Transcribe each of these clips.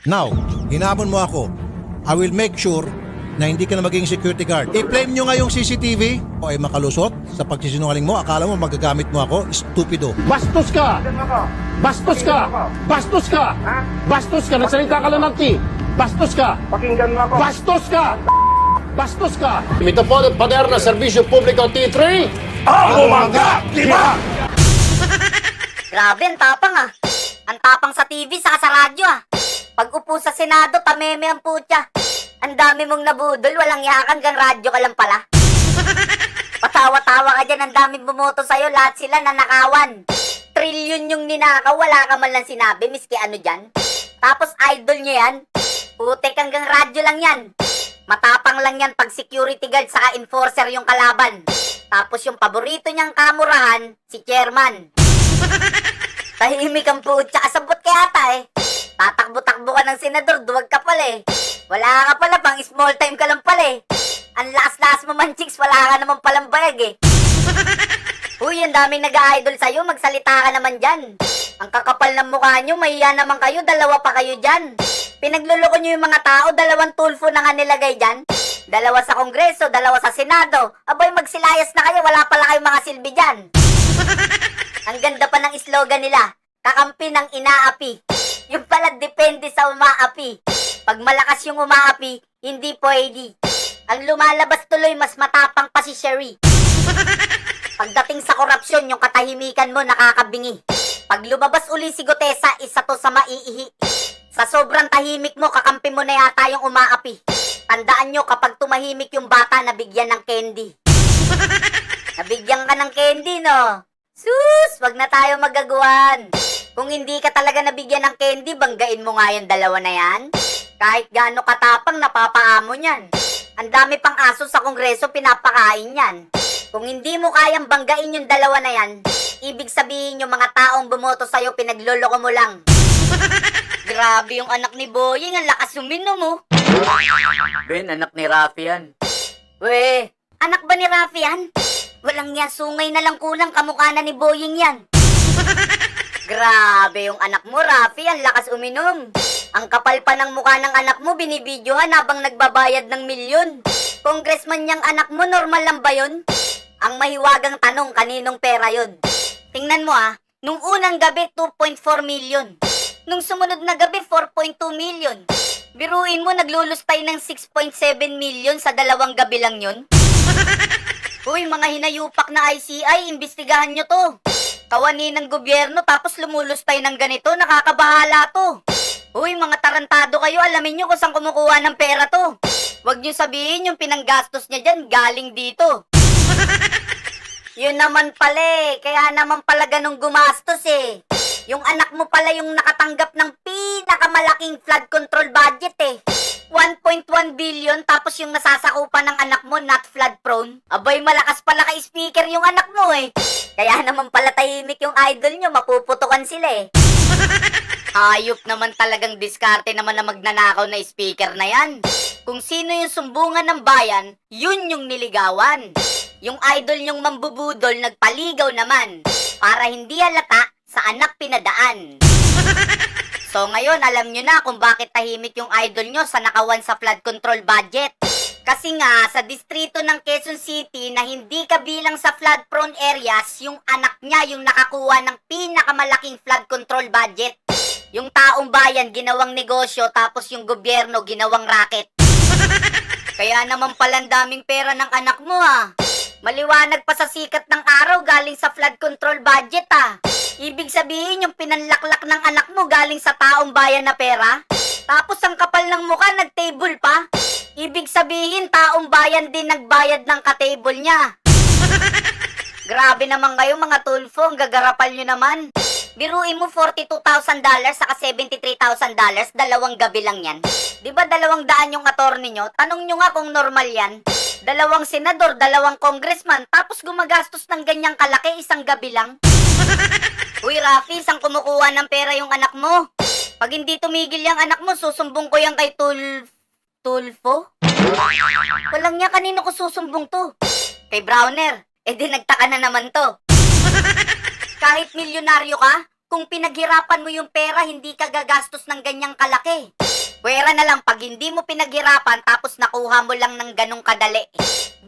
Now, hinamon mo ako. I will make sure na hindi ka na maging security guard. I-flame nyo nga yung CCTV o ay makalusot sa pagsisinungaling mo. Akala mo magagamit mo ako? Stupido. Bastos ka! Bastos ka! Bastos ka! Bastos ka! Nagsalita ka lang ng T! Bastos ka! Pakinggan mo ako. Bastos ka! Bastos ka! Ito po ang pader na Serbisyo Publiko T3! Ako mangga! Diba? Grabe, ang tapang ah. Ang tapang sa TV, saka sa radyo ah. Pag upo sa Senado, tameme ang putya. Ang dami mong nabudol, walang yakan, gang radyo ka lang pala. Patawa-tawa ka dyan, ang daming bumoto sa'yo, lahat sila nanakawan. Trilyon yung ninakaw, wala ka man lang sinabi, miski ano dyan. Tapos idol nyo yan, putek hanggang radyo lang yan. Matapang lang yan pag security guard saka enforcer yung kalaban. Tapos yung paborito niyang kamurahan, si chairman. Tahimik ang putya, kasabot ka yata eh. Tatakbo-takbo ka ng senador, duwag ka pala eh. Wala ka pala, pang small time ka lang pala eh. Ang lakas-lakas mo man, chicks, wala ka naman palang bayag eh. Uy, ang daming nag-idol sa'yo, magsalita ka naman dyan. Ang kakapal ng mukha nyo, mahiya naman kayo, dalawa pa kayo dyan. Pinagluloko nyo yung mga tao, dalawang tulfo na nga nilagay dyan. Dalawa sa Kongreso, dalawa sa Senado. Aboy, magsilayas na kayo, wala pala kayong mga silbi dyan. Ang ganda pa ng slogan nila, kakampi ng inaapi. Yung pala depende sa umaapi. Pag malakas yung umaapi, hindi pwede. Ang lumalabas tuloy, mas matapang pa si Sherry. Pagdating sa korupsyon, yung katahimikan mo nakakabingi. Pag lumabas uli si Gutesa, isa to sa maiihi. Sa sobrang tahimik mo, kakampi mo na yata yung umaapi. Tandaan nyo, kapag tumahimik yung bata, nabigyan ng candy. Nabigyan ka ng candy, no? Sus, wag na tayo magaguan. Kung hindi ka talaga nabigyan ng candy, banggain mo nga yung dalawa na yan. Kahit gaano katapang, napapaamo niyan. Ang dami pang aso sa Kongreso, pinapakain yan. Kung hindi mo kayang banggain yung dalawa na yan, ibig sabihin yung mga taong bumoto sa'yo, pinagloloko mo lang. Grabe yung anak ni Boying, ang lakas uminom mo. Ben, anak ni Rafi yan. We, anak ba ni Rafi yan? Walang yan, sungay na lang kulang, kamukha na ni Boying yan. Grabe yung anak mo, Rafi, ang lakas uminom. Ang kapal pa ng mukha ng anak mo, binibidyohan habang nagbabayad ng milyon. Congressman niyang anak mo, normal lang ba yun? Ang mahiwagang tanong, kaninong pera yun? Tingnan mo ah, nung unang gabi, 2.4 million. Nung sumunod na gabi, 4.2 million. Biruin mo, naglulustay ng 6.7 million sa dalawang gabi lang yun. Uy, mga hinayupak na ICI, imbestigahan nyo to. Kawani ng gobyerno tapos lumulustay ng ganito, nakakabahala to. Uy, mga tarantado kayo, alamin nyo kung saan kumukuha ng pera to. Huwag nyo sabihin yung pinanggastos niya dyan, galing dito. Yun naman pala eh, kaya naman pala ganong gumastos eh. Yung anak mo pala yung nakatanggap ng pinakamalaking flood control budget eh. 1.1 billion tapos yung nasasakupan ng anak mo not flood prone. Abay, malakas pala kay speaker yung anak mo eh. Kaya naman pala tahimik yung idol nyo, mapuputukan sila eh. Hayop naman talagang diskarte naman na magnanakaw na speaker na yan. Kung sino yung sumbungan ng bayan, yun yung niligawan. Yung idol nyong mambubudol nagpaligaw naman para hindi halata sa anak pinadaan. So ngayon, alam nyo na kung bakit tahimik yung idol nyo sa nakawan sa flood control budget. Kasi nga, sa distrito ng Quezon City na hindi kabilang sa flood-prone areas, yung anak niya yung nakakuha ng pinakamalaking flood control budget. Yung taong bayan, ginawang negosyo, tapos yung gobyerno, ginawang racket. Kaya naman palang daming pera ng anak mo ah. Maliwanag pa sa sikat ng araw galing sa flood control budget ah. Ibig sabihin yung pinanlaklak ng anak mo galing sa taong bayan na pera. Tapos ang kapal ng mukha, nag-table pa. Ibig sabihin taong bayan din nagbayad ng ka-table niya. Grabe naman kayo mga tulfo, ang gagarapal nyo naman. Biruin mo $42,000 saka $73,000, dalawang gabi lang yan. Di ba 200 yung attorney nyo? Tanong nyo nga kung normal yan. Dalawang senador, dalawang congressman, tapos gumagastos ng ganyang kalaki isang gabi lang. Uy Rafi, saan kumukuha ng pera yung anak mo? Pag hindi tumigil yung anak mo, susumbong ko yan kay Tulfo? Walang niya, kanino ko susumbong to? Kay Browner. Eh di nagtaka na naman to. Kahit milyonaryo ka, Kung pinaghirapan mo yung pera, hindi ka gagastos ng ganyang kalaki. Pwera na lang pag hindi mo pinaghirapan tapos nakuha mo lang ng ganong kadali.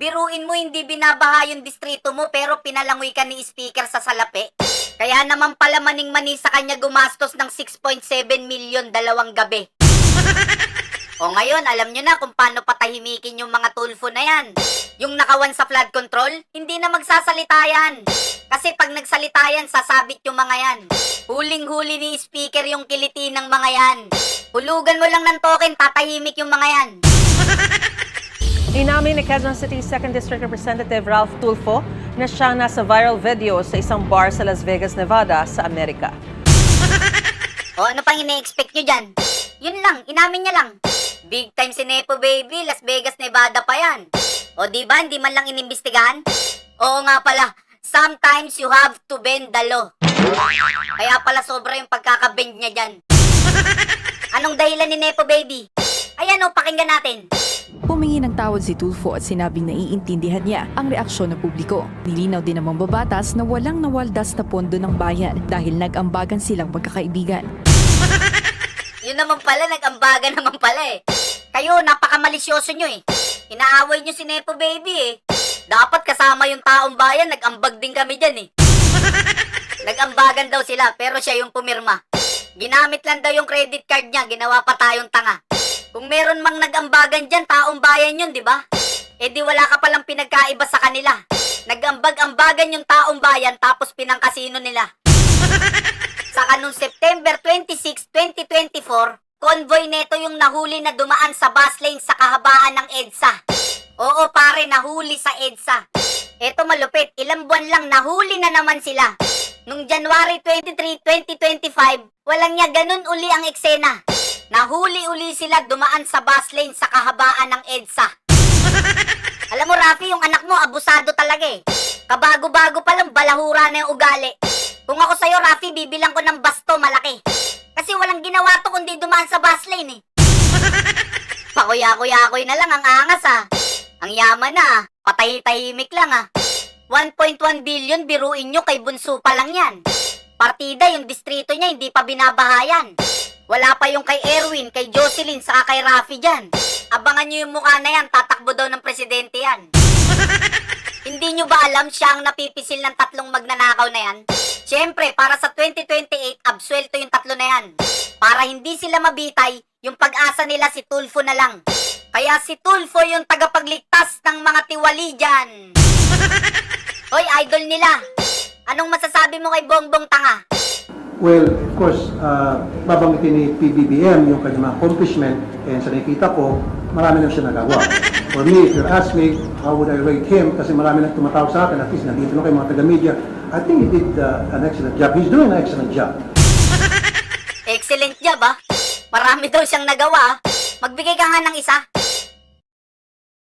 Biruin mo hindi binabaha yung distrito mo pero pinalangoy ka ni speaker sa salapi. Kaya naman pala maning-mani sa kanya gumastos ng 6.7 million 2 gabi. O ngayon, alam nyo na kung paano patahimikin yung mga tulfo na yan. Yung nakawan sa flood control, hindi na magsasalita yan. Kasi pag nagsalita yan, sasabit yung mga yan. Huling-huli ni speaker yung kiliti ng mga yan. Hulugan mo lang ng token, tatahimik yung mga yan. Inamin ni Quezon City 2nd District Representative Ralph Tulfo na siyang nasa viral video sa isang bar sa Las Vegas, Nevada sa Amerika. O ano pang ine-expect nyo dyan? Yun lang, inamin niya lang. Big time si Nepo Baby, Las Vegas, Nevada pa yan. O diba, hindi man lang inimbestigahan? Oo nga pala, sometimes you have to bend the law. Kaya pala sobra yung pagkakabend niya dyan. Anong dahilan ni Nepo Baby? Ayan o, pakinggan natin. Humingi ng tawad si Tulfo at sinabing naiintindihan niya ang reaksyon ng publiko. Nilinaw din ng mambabatas na walang nawaldas na pondo ng bayan dahil nag-ambagan silang magkakaibigan. Yun naman pala, nag-ambagan naman pala eh. Kayo, napakamalisyoso nyo eh. Inaaway nyo si Nepo Baby eh. Dapat kasama yung taong bayan, nag-ambag din kami dyan eh. Nag-ambagan daw sila, pero siya yung pumirma. Ginamit lang daw yung credit card niya, ginawa pa tayong tanga. Kung meron mang nag-ambagan dyan, taong bayan yun, di ba? Eh di wala ka palang pinagkaiba sa kanila. Nag-ambag-ambagan yung taong bayan, tapos pinangkasino nila. Saka nung September 26, 2024, convoy neto yung nahuli na dumaan sa bus lane sa kahabaan ng EDSA. Oo pare, nahuli sa EDSA. Eto malupit, ilang buwan lang nahuli na naman sila. Nung January 23, 2025, walang niya ganun uli ang eksena. Nahuli uli sila dumaan sa bus lane sa kahabaan ng EDSA. Alam mo Rafi, yung anak mo abusado talaga eh. Kabago-bago pa lang balahura na yung ugali. Kung ako sa'yo, Rafi, bibilang ko ng basto malaki. Kasi walang ginawa to kundi dumaan sa bus lane eh. Pakuya-kuya-kuy na lang ang angas ah. Ang yaman na ah. Patahimik lang ah. 1.1 billion biruin nyo kay bunso pa lang yan. Partida yung distrito niya hindi pa binabahayan. Wala pa yung kay Erwin, kay Jocelyn, saka kay Rafi dyan. Abangan nyo yung mukha na yan, tatakbo daw ng presidente yan. Hindi nyo ba alam siya ang napipisil ng 3 magnanakaw na yan? Siyempre, para sa 2028, absuelto yung 3 na yan. Para hindi sila mabitay, yung pag-asa nila si Tulfo na lang. Kaya si Tulfo yung tagapagligtas ng mga tiwali dyan. Hoy, idol nila. Anong masasabi mo kay Bongbong Tanga? Well, of course, babanggitin ni PBBM yung kanyang mga accomplishment and sa nakikita ko, marami na siya nagawa. For me, if you ask me, how would I rate him? Kasi marami na tumatawag sa akin, at least nandito na kayo mga taga-media. I think he did an excellent job. He's doing an excellent job. Excellent job ah. Marami daw siyang nagawa. Magbigay ka nga ng isa.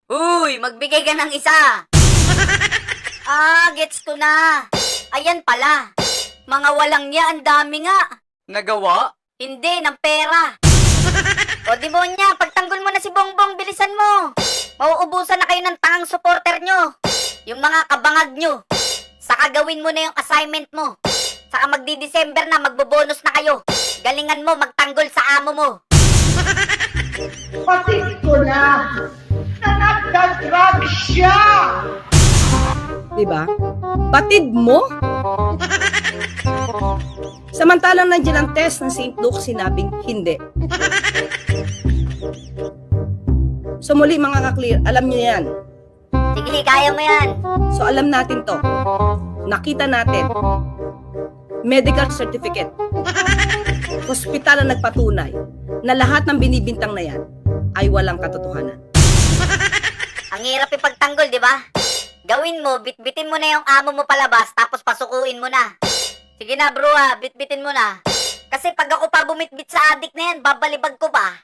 Uy, magbigay ka ng isa. Ah, gets ko na. Ayan pala. Mga walang niya, ang dami nga. Nagawa? Hindi, ng pera. O demonya, pagtanggol mo na si Bongbong, bilisan mo. Mauubusan na kayo ng tangang supporter nyo. Yung mga kabangag nyo. Saka gawin mo na yung assignment mo. Saka magdi-December na, magbobonus na kayo. Galingan mo, magtanggol sa amo mo. Patid ko na nagdadrag siya! Diba? Batid mo? Samantalang nandiyan ang test ng St. Luke, sinabing hindi. So muli mga ka-clear, alam nyo yan. Sige, kaya mo yan. So alam natin to. Nakita natin. Medical certificate. Hospital ang nagpatunay na lahat ng binibintang na yan ay walang katotohanan. Ang hirap ipagtanggol, di ba? Gawin mo, bitbitin mo na yung amo mo palabas, tapos pasukuin mo na. Sige na bro ha, bitbitin mo na. Kasi pag ako pa bumitbit sa adik na yan, babalibag ko pa.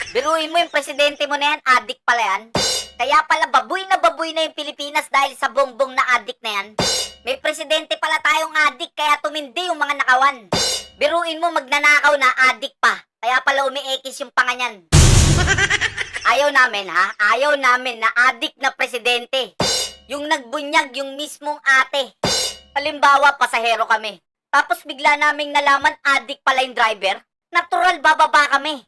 Biruin mo yung presidente mo na yan, adik pala yan. Kaya pala babuy na yung Pilipinas dahil sa bongbong na adik na yan. May presidente pala tayong adik, kaya tumindi yung mga nakawan. Biruin mo, magnanakaw na, adik pa. Kaya pala umiekis yung panganyan. Ayaw namin ha, ayaw namin na adik na presidente. Yung nagbunyag yung mismong ate. Halimbawa, pasahero kami. Tapos bigla naming nalaman addict pala yung driver. Natural, bababa kami.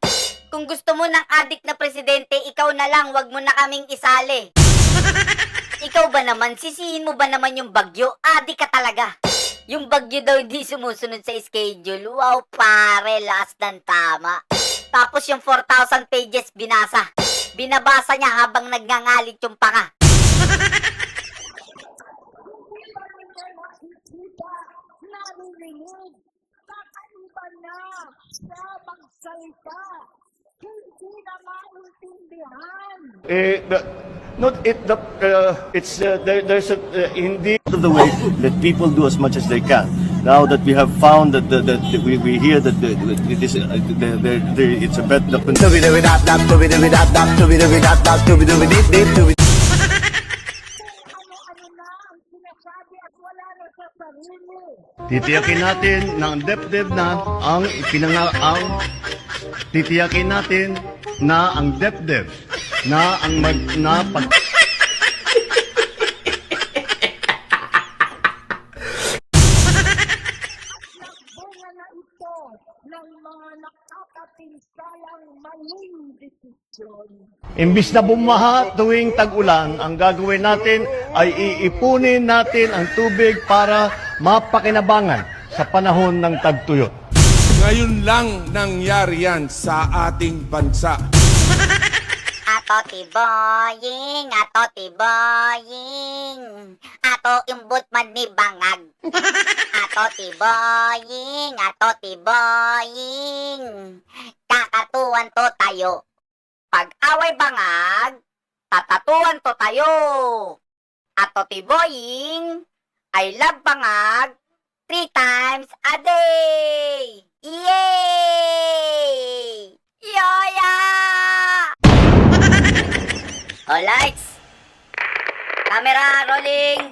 Kung gusto mo ng addict na presidente, ikaw na lang, wag mo na kaming isali. Ikaw ba naman, sisihin mo ba naman yung bagyo? Addict ka talaga. Yung bagyo daw hindi sumusunod sa schedule. Wow, pare, last ng tama. Tapos yung 4,000 pages binasa. Binabasa niya habang nagngangalit yung panga. There's a hindi of the way that people do as much as they can. Now that we have found that we hear that it is it's a bet. Titiyakin natin na ang DepEd na titiyakin natin na ang DepEd na ang Imbis na bumaha tuwing tag-ulan, ang gagawin natin ay iipunin natin ang tubig para mapakinabangan sa panahon ng tagtuyot. Ngayon lang nangyari yan sa ating bansa. Ato tiboying, ato tiboying. Ato imbut man ni bangag. Ato tiboying, ato tiboying. Kakatuan to tayo. Pag-away bangag, tatatuan to tayo. Ato tiboying, I love bangag 3 times a day. Yay! Yoya! All lights. Camera rolling.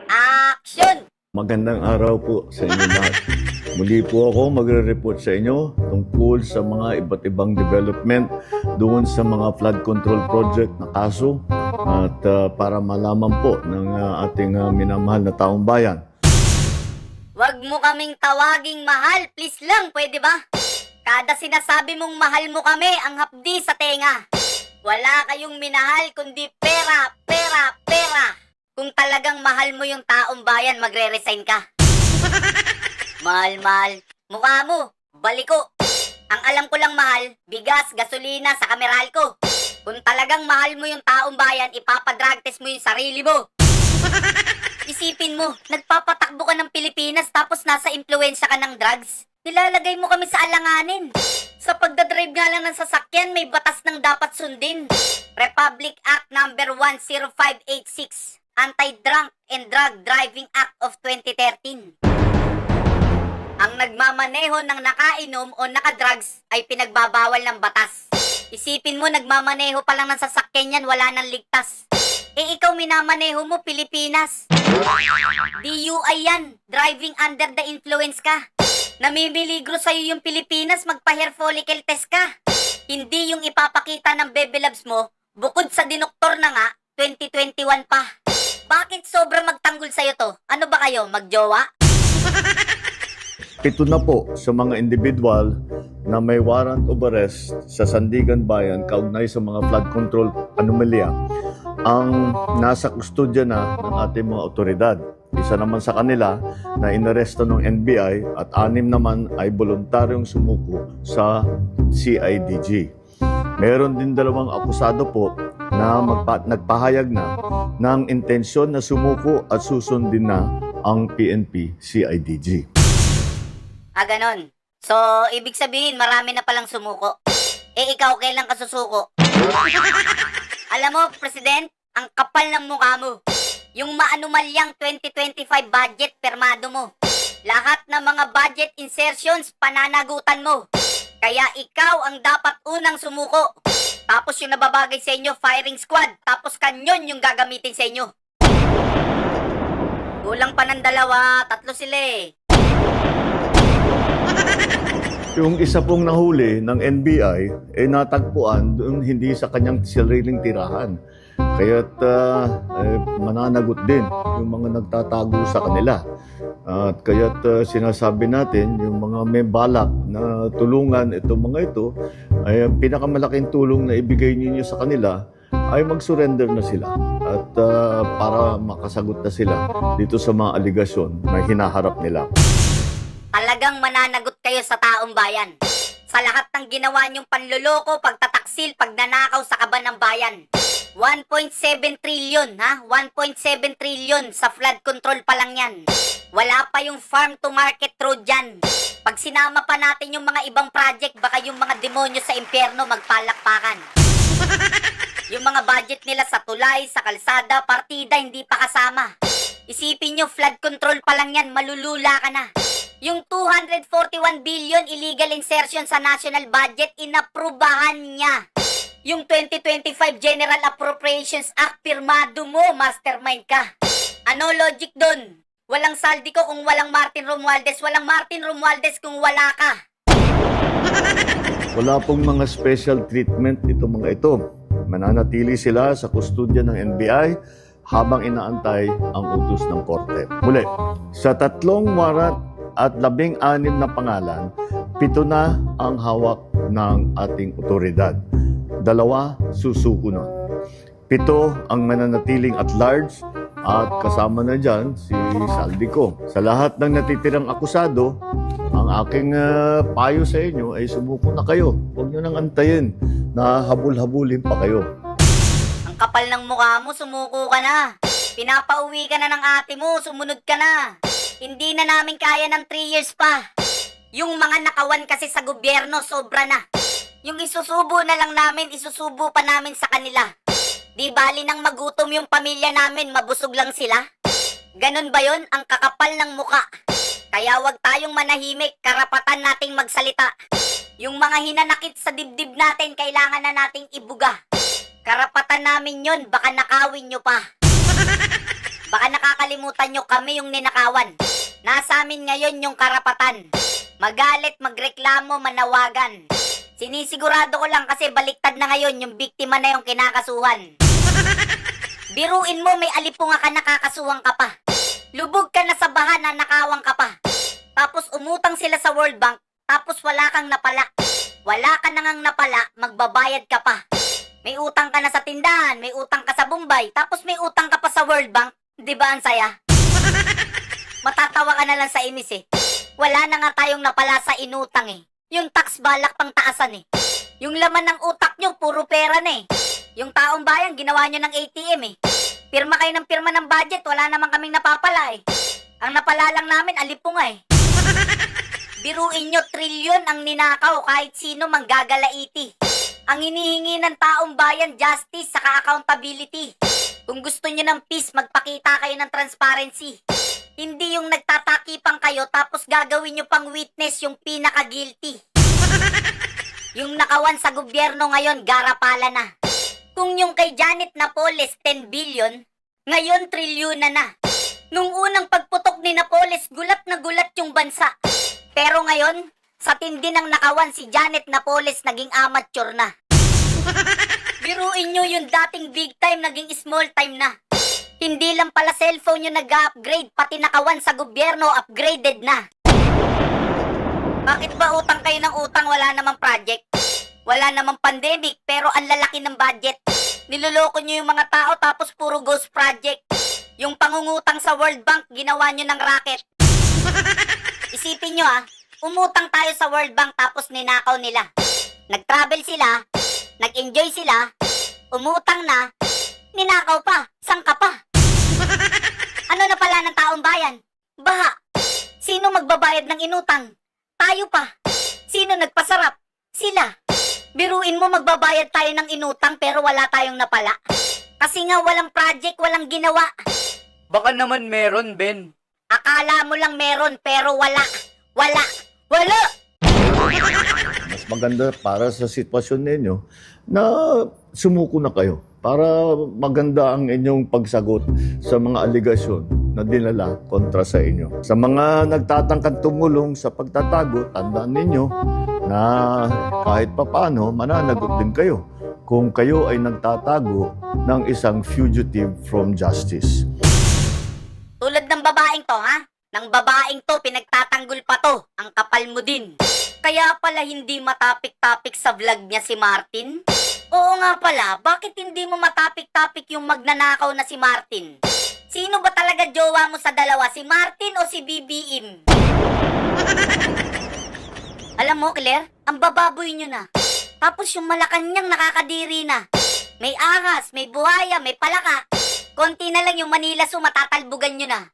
Action! Magandang araw po sa inyo lahat. Muli po ako magre-report sa inyo tungkol sa mga iba't ibang development doon sa mga flood control project na kaso at para malaman po ng ating minamahal na taong bayan. Huwag mo kaming tawaging mahal, please lang, pwede ba? Kada sinasabi mong mahal mo kami, ang hapdi sa tenga. Wala kayong minahal kundi pera, pera, pera. Kung talagang mahal mo yung taong bayan, magre-resign ka. Mahal, mukha mo, baliko. Ang alam ko lang mahal, bigas, gasolina sa kameral ko. Kung talagang mahal mo yung taong bayan, ipapadrag test mo yung sarili mo. Isipin mo, nagpapatakbo ka ng Pilipinas tapos nasa impluensya ka ng drugs. Nilalagay mo kami sa alanganin. Sa pagdadrive nga lang ng sasakyan, may batas ng dapat sundin. Republic Act number 10586, Anti-Drunk and Drug Driving Act of 2013. Ang nagmamaneho ng nakainom o nakadrugs ay pinagbabawal ng batas. Isipin mo, nagmamaneho pa lang ng sasakyan yan, wala nang ligtas. Eh ikaw minamaneho mo, Pilipinas. DUI yan, driving under the influence ka. Namimiligro sa'yo yung Pilipinas, magpa-hair follicle test ka. Hindi yung ipapakita ng baby loves mo, bukod sa dinoktor na nga, 2021 pa. Bakit sobra magtanggol sa'yo to? Ano ba kayo, magjowa? Ito na po sa mga individual na may warrant of arrest sa Sandigan Bayan kaugnay sa mga flood control anomalya ang nasa kustodya na ng ating mga otoridad. Isa naman sa kanila na inaresto ng NBI at 6 naman ay voluntaryong sumuko sa CIDG. Meron din 2 akusado po na nagpahayag na ng intensyon na sumuko at susundin na ang PNP CIDG. Ganon. So, ibig sabihin, marami na palang sumuko. Eh, ikaw, kailan ka susuko? Alam mo, President, ang kapal ng mukha mo. Yung maanumalyang 2025 budget, permado mo. Lahat ng mga budget insertions, pananagutan mo. Kaya ikaw ang dapat unang sumuko. Tapos yung nababagay sa inyo, firing squad. Tapos kanyon yung gagamitin sa inyo. Kulang pa ng 2, 3 sila eh. Yung isa pong nahuli ng NBI, natagpuan doon hindi sa kanyang sariling tirahan. Kaya't mananagot din yung mga nagtatago sa kanila. At kaya't sinasabi natin, yung mga may balak na tulungan itong mga ito, ay ang pinakamalaking tulong na ibigay ninyo sa kanila ay mag-surrender na sila. At para makasagot na sila dito sa mga aligasyon na hinaharap nila. Talagang mananagot kayo sa taong bayan. Sa lahat ng ginawa niyong panloloko, pagtataksil, pagnanakaw sa kaban ng bayan. 1.7 trillion, ha? 1.7 trillion sa flood control pa lang yan. Wala pa yung farm to market road dyan. Pag sinama pa natin yung mga ibang project, baka yung mga demonyo sa impyerno magpalakpakan. Yung mga budget nila sa tulay, sa kalsada, partida, hindi pa kasama. Isipin nyo, flood control pa lang yan, malulula ka na. Yung 241 billion illegal insertion sa national budget, inaprubahan niya. Yung 2025 General Appropriations Act, pirmado mo, mastermind ka. Ano logic dun? Walang saldi ko kung walang Martin Romualdez, walang Martin Romualdez kung wala ka. Wala pong mga special treatment itong mga ito. Mananatili sila sa kustudya ng NBI habang inaantay ang utos ng korte. Muli, sa 3 warrant at 16 na pangalan, 7 na ang hawak ng ating otoridad. 2 susuko nun. 7 ang mananatiling at large at kasama na dyan si Saldico. Sa lahat ng natitirang akusado, ang aking payo sa inyo ay sumuko na kayo. Huwag nyo nang antayin na habul-habulin pa kayo. Ang kapal ng mukha mo, sumuko ka na. Pinapauwi ka na ng ate mo, sumunod ka na. Hindi na namin kaya ng 3 years pa. Yung mga nakawan kasi sa gobyerno, sobra na. Yung isusubo na lang namin, isusubo pa namin sa kanila. Di bali nang magutom yung pamilya namin, mabusog lang sila. Ganon ba yon? Ang kakapal ng muka. Kaya wag tayong manahimik, karapatan nating magsalita. Yung mga hinanakit sa dibdib natin, kailangan na nating ibuga. Karapatan namin yon, baka nakawin nyo pa. Baka nakakalimutan nyo kami yung ninakawan. Nasa amin ngayon yung karapatan. Magalit, magreklamo, manawagan. Sinisigurado ko lang kasi baliktad na ngayon yung biktima na yung kinakasuhan. Biruin mo, may alipunga ka, nakakasuhan ka pa. Lubog ka na sa baha, nakawang ka pa. Tapos umutang sila sa World Bank, tapos wala kang napala. Wala ka na ngang napala, magbabayad ka pa. May utang ka na sa tindahan, may utang ka sa Bombay, tapos may utang ka pa sa World Bank. Di ba ang saya? Matatawa ka na lang sa inis eh. Wala na nga tayong napala sa inutang eh. Yung tax balak pang taasan eh. Yung laman ng utak nyo, puro pera na eh. Yung taong bayan, ginawa nyo ng ATM eh. Pirma kayo ng pirma ng budget, wala naman kaming napapala eh. Ang napala lang namin, alipunga eh. Biruin nyo, trilyon ang ninakaw kahit sino manggagalaiti. Ang hinihingi ng taong bayan, justice saka accountability. Kung gusto nyo ng peace, magpakita kayo ng transparency. Hindi yung nagtatakipang kayo tapos gagawin nyo pang witness yung pinaka-guilty. Yung nakawan sa gobyerno ngayon, garapala na. Kung yung kay Janet Napoles 10 billion, ngayon trilyon na. Nung unang pagputok ni Napoles, gulat na gulat yung bansa. Pero ngayon, sa tindi ng nakawan si Janet Napoles, naging amateur na. Biruin nyo yung dating big time, naging small time na. Hindi lang pala cellphone yung nag-upgrade, pati nakawan sa gobyerno, upgraded na. Bakit ba utang kayo ng utang, wala namang project? Wala namang pandemic, pero ang lalaki ng budget. Niloloko nyo yung mga tao tapos puro ghost project. Yung pangungutang sa World Bank, ginawa nyo ng racket. Isipin nyo umutang tayo sa World Bank tapos ninakaw nila. Nag-travel sila, nag-enjoy sila, umutang na, ninakaw pa, sangka pa. Ano na pala ng taong bayan? Baha. Sino magbabayad ng inutang? Tayo pa. Sino nagpasarap? Sila. Biruin mo, magbabayad tayo ng inutang pero wala tayong napala. Kasi nga walang project, walang ginawa. Baka naman meron, Ben. Akala mo lang meron pero wala. Wala. Wala! Mas maganda para sa sitwasyon ninyo na sumuko na kayo para maganda ang inyong pagsagot sa mga aligasyon na dinala kontra sa inyo. Sa mga nagtatangkad tumulong sa pagtatago, tandaan ninyo na kahit papano mananagot din kayo kung kayo ay nagtatago ng isang fugitive from justice. Tulad ng babaeng to, ha? Nang babaeng to, pinagtatanggol pa to. Ang kapal mo din. Kaya pala hindi matapik-tapik sa vlog niya si Martin? Oo nga pala, bakit hindi mo matapik-tapik yung magnanakaw na si Martin? Sino ba talaga jowa mo sa dalawa, si Martin o si BBM? Alam mo, Claire, ang bababoy nyo na. Tapos yung Malacanang nakakadiri na. May ahas, may buhaya, may palaka. Konti na lang yung Manila Zoo, matatalbugan nyo na.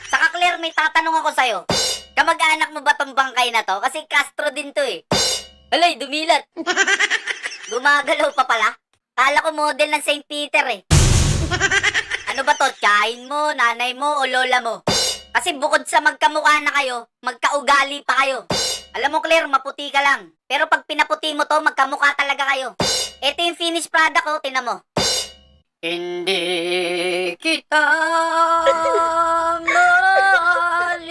Saka Claire, may tatanong ako sa'yo. Kamag-anak mo ba tong bangkay na to? Kasi Castro din to eh. Alay, dumilat. Gumagalaw pa pala. Kala ko model ng St. Peter eh. Ano ba to? Tiyahin mo, nanay mo, o lola mo? Kasi bukod sa magkamukha na kayo, magkaugali pa kayo. Alam mo Claire, maputi ka lang. Pero pag pinaputi mo to, magkamukha talaga kayo. Ito yung finished product ko, tinan mo. Hindi kita malilimutan.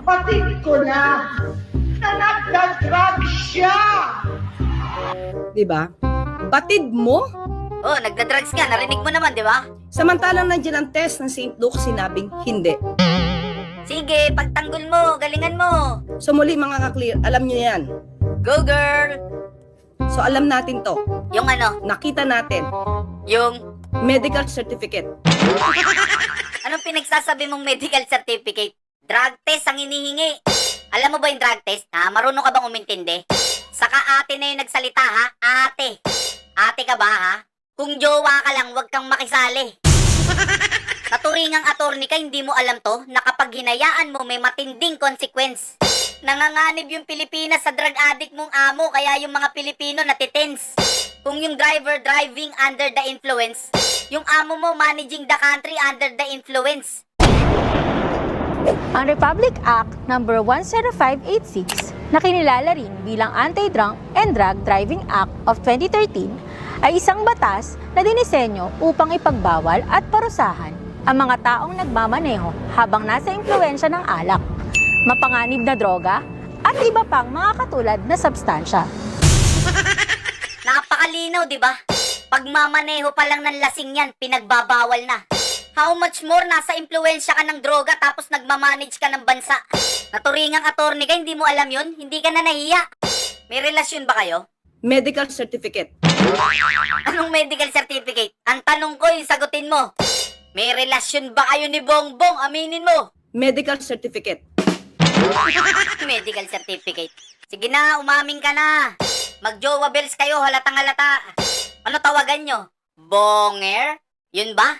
Patid ko na nagdadrag siya. Diba? Batid mo? Oh, nagda-drugs nga, narinig mo naman, di ba? Samantalang nandiyan ang test ng St. Luke, sinabing hindi. Sige, pagtanggol mo, galingan mo. So muli mga ka-clear, alam nyo yan. Go girl! So alam natin to. Yung ano? Nakita natin. Yung... Medical certificate. Anong pinagsasabi mong medical certificate? Drug test ang hinihingi. Alam mo ba yung drug test? Ha? Marunong ka bang umintindi? Saka ate na yung nagsalita ha? Ate. Ate ka ba ha? Kung jowa ka lang, wag kang makisali. Naturingang attorney ka, hindi mo alam to na kapag hinayaan mo may matinding consequence. Nanganganib yung Pilipinas sa drug addict mong amo, kaya yung mga Pilipino natitense. Kung yung driver driving under the influence, yung amo mo managing the country under the influence. Ang Republic Act No. 10586 na kinilala rin bilang Anti-Drunk and Drug Driving Act of 2013 ay isang batas na dinisenyo upang ipagbawal at parusahan ang mga taong nagmamaneho habang nasa impluwensya ng alak, mapanganib na droga at iba pang mga katulad na substansya. Napakalinaw, di ba? Pagmamaneho pa lang ng lasing yan, pinagbabawal na. How much more nasa impluwensya ka ng droga tapos nagmamanage ka ng bansa? Naturingang attorney ka, hindi mo alam yun? Hindi ka na nahiya. May relasyon ba kayo? Medical certificate. Anong medical certificate? Ang tanong ko, yung sagutin mo. May relasyon ba kayo ni Bongbong? Aminin mo. Medical certificate. Medical certificate. Sige na, umaming ka na. Mag-jowa bells kayo, halatang halata. Ano tawagan nyo? Bonger? Yun ba?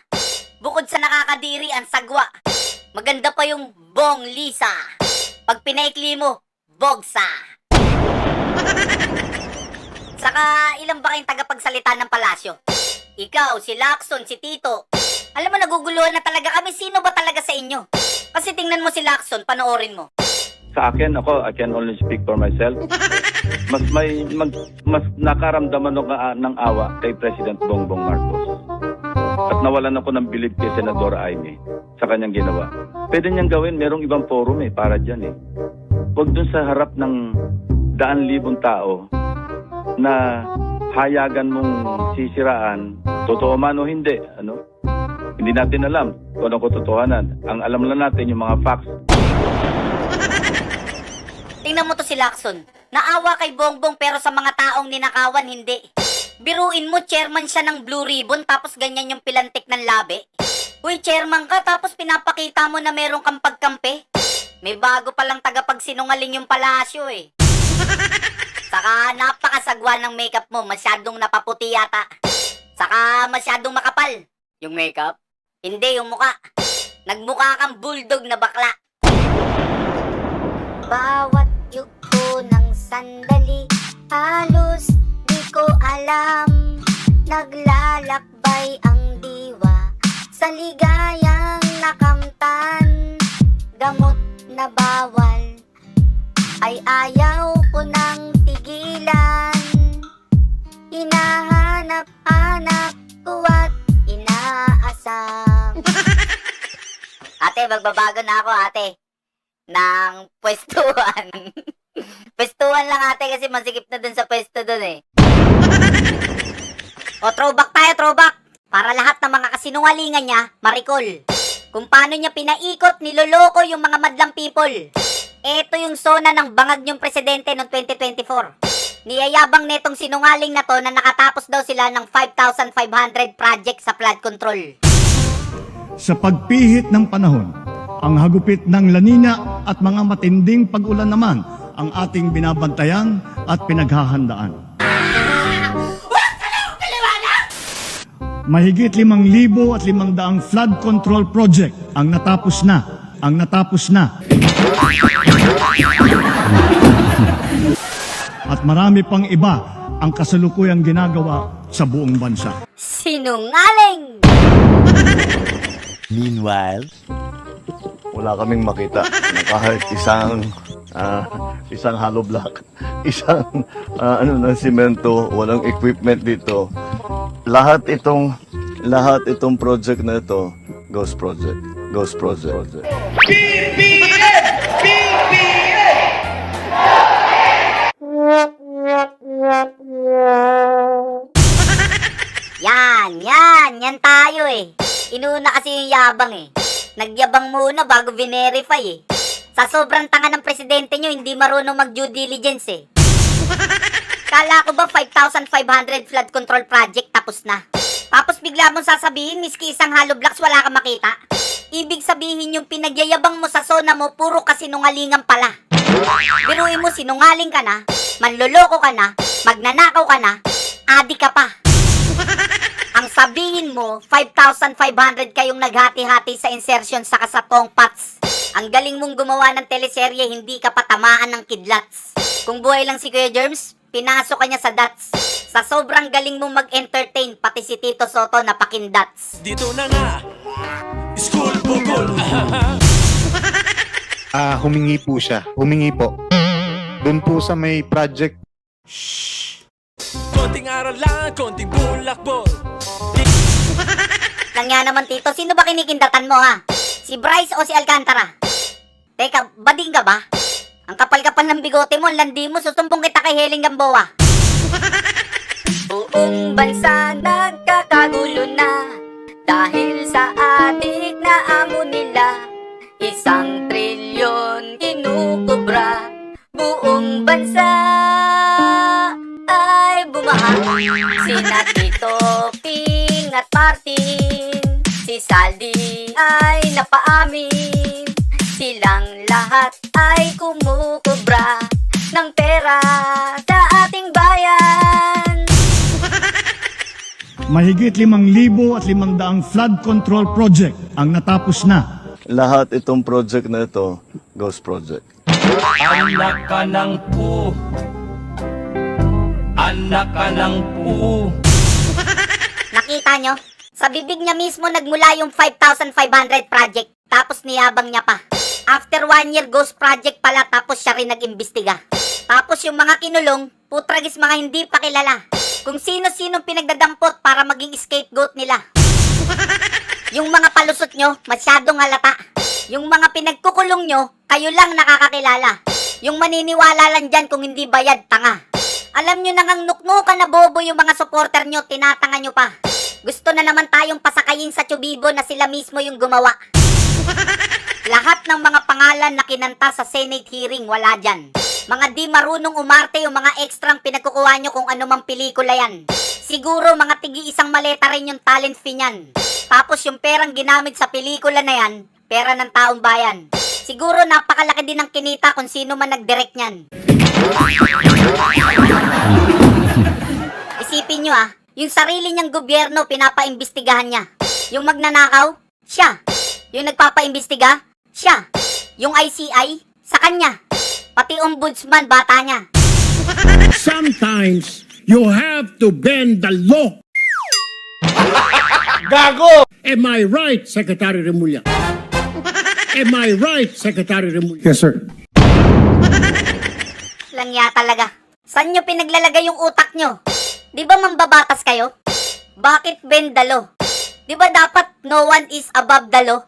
Bukod sa nakakadiri ang sagwa, maganda pa yung Bong Lisa. Pag pinaikli mo, Bogsa. Saka ilan ba kayong tagapagsalita ng palasyo? Ikaw, si Lacson, si Tito. Alam mo, naguguluhan na talaga kami. Sino ba talaga sa inyo? Kasi tingnan mo si Lacson, panoorin mo. Sa akin, I can only speak for myself. Mas nakaramdaman ako ng awa kay President Bongbong Marcos. At nawalan ako ng bilib kay Senadora Aimee sa kanyang ginawa. Pwede niyang gawin, merong ibang forum para dyan Huwag dun sa harap ng daan-libong tao na hayagan mong sisiraan, totoo man o hindi, Hindi natin alam kung ano katotohanan. Ang alam lang natin yung mga facts. Tingnan mo to si Lacson. Naawa kay Bongbong pero sa mga taong ninakawan, hindi. Biruin mo, chairman siya ng Blue Ribbon tapos ganyan yung pilantik ng labi. Uy, chairman ka tapos pinapakita mo na meron kang pagkampi. May bago palang tagapagsinungaling yung palasyo Saka napakasagwa ng makeup mo, masyadong napaputi yata. Saka masyadong makapal. Yung makeup? Hindi, yung muka. Nagmukha kang bulldog na bakla. Bawat yuko ng sandali, halos di ko alam. Naglalakbay ang diwa sa ligayang nakamtan. Gamot na bawal ay ayaw ko nang tigilan. Hinahanap-hanap ko at inaasam. Ate, magbabago na ako, ate. Ng pwestuhan. Pwestuhan lang, ate, kasi masikip na dun sa pwesto dun eh. O, throwback tayo, throwback. Para lahat ng mga kasinungalingan niya, ma-recall. Kung paano niya pinaikot, niloloko yung mga madlang people. Ito yung zona ng bangag niyong presidente noong 2024. Niyayabang netong sinungaling na to na nakatapos daw sila ng 5,500 project sa flood control. Sa pagpihit ng panahon, ang hagupit ng La Nina at mga matinding pag-ulan naman ang ating binabantayan at pinaghahandaan. Mahigit 5,500 flood control project ang natapos na. At marami pang iba ang kasalukuyang ginagawa sa buong bansa. Sinungaling! Meanwhile, wala kaming makita na kahit isang hollow block, isang ng simento, walang equipment dito. Lahat itong project na ito, ghost project. Yan tayo eh. Inuna kasi yung yabang eh. Nagyabang muna bago verify eh. Sa sobrang tanga ng presidente nyo, hindi marunong mag-due diligence eh. Kala ko ba 5,500 flood control project tapos na? Tapos bigla mong sasabihin, miski isang hollow blocks wala kang makita. Ibig sabihin yung pinagyayabang mo sa zona mo, puro kasinungalingan pala. Biruin mo, sinungaling ka na, manloloko ka na, magnanakaw ka na, adi ka pa. Ang sabihin mo, 5,500 kayong naghati-hati sa insertion sa kasatong pots. Ang galing mong gumawa ng teleserye, hindi ka patamaan ng kidlats. Kung buhay lang si Kuya Germs, pinasok ka niya sa dots. Sa sobrang galing mong mag-entertain, pati si Tito Soto na pakindats. Dito na nga, school bukol. Humingi po siya. Humingi po. Doon po sa may project. Konting aral lang, konting bulakbol. Lang nga naman, Tito, sino ba kinikindatan mo ha? Si Bryce o si Alcantara? Teka, bading ka ba? Ang kapal-kapal ng bigote mo, landi mo, susumbong kita kay Helen Gamboa. Buong bansa nagkakagulo na dahil sa adik na amo nila. 1 trilyon kinukubra. Buong bansa ay bumaha. Sina Tito Ping at Martin, si Saldi ay napaamin. Silang lahat ay kumukubra ng pera sa ating bayan. Mahigit 5,500 flood control project ang natapos na. Lahat itong project na ito, ghost project. Anak ka ng pu. Anak ka ng pu. Nakita nyo? Sa bibig niya mismo nagmula yung 5,500 project. Tapos niyabang niya pa. After 1 year, ghost project pala, tapos siya rin nag-imbestiga. Tapos yung mga kinulong, putragis mga hindi pa kilala. Kung sino-sino pinagdadampot para maging scapegoat nila. Yung mga palusot nyo, masyadong halata. Yung mga pinagkukulong nyo, kayo lang nakakakilala. Yung maniniwala lang dyan kung hindi bayad, tanga. Alam nyo nang nuknukan na bobo yung mga supporter nyo, tinatanga nyo pa. Gusto na naman tayong pasakayin sa Chubibo na sila mismo yung gumawa. Lahat ng mga pangalan na kinanta sa Senate hearing, wala dyan. Mga di marunong umarte yung mga ekstrang pinagkukuha nyo kung ano mang pelikula yan. Siguro mga tigi-isang maleta rin yung talent fee nyan. Tapos yung perang ginamit sa pelikula na yan, pera ng taong bayan. Siguro napakalaki din ng kinita kung sino man nag-direct nyan. Isipin nyo yung sarili niyang gobyerno pinapaimbestigahan niya. Yung magnanakaw, siya. Yung nagpapaimbestiga, siya. Yung ICI, sa kanya. Pati ombudsman, bata niya. Sometimes, you have to bend the law. Gago! Am I right, Secretary Remulla? Am I right, Secretary Remulla? Yes, sir. Langya talaga. Saan nyo pinaglalagay yung utak nyo? Di ba mambabatas kayo? Bakit bendalo? Di ba dapat no one is above the law?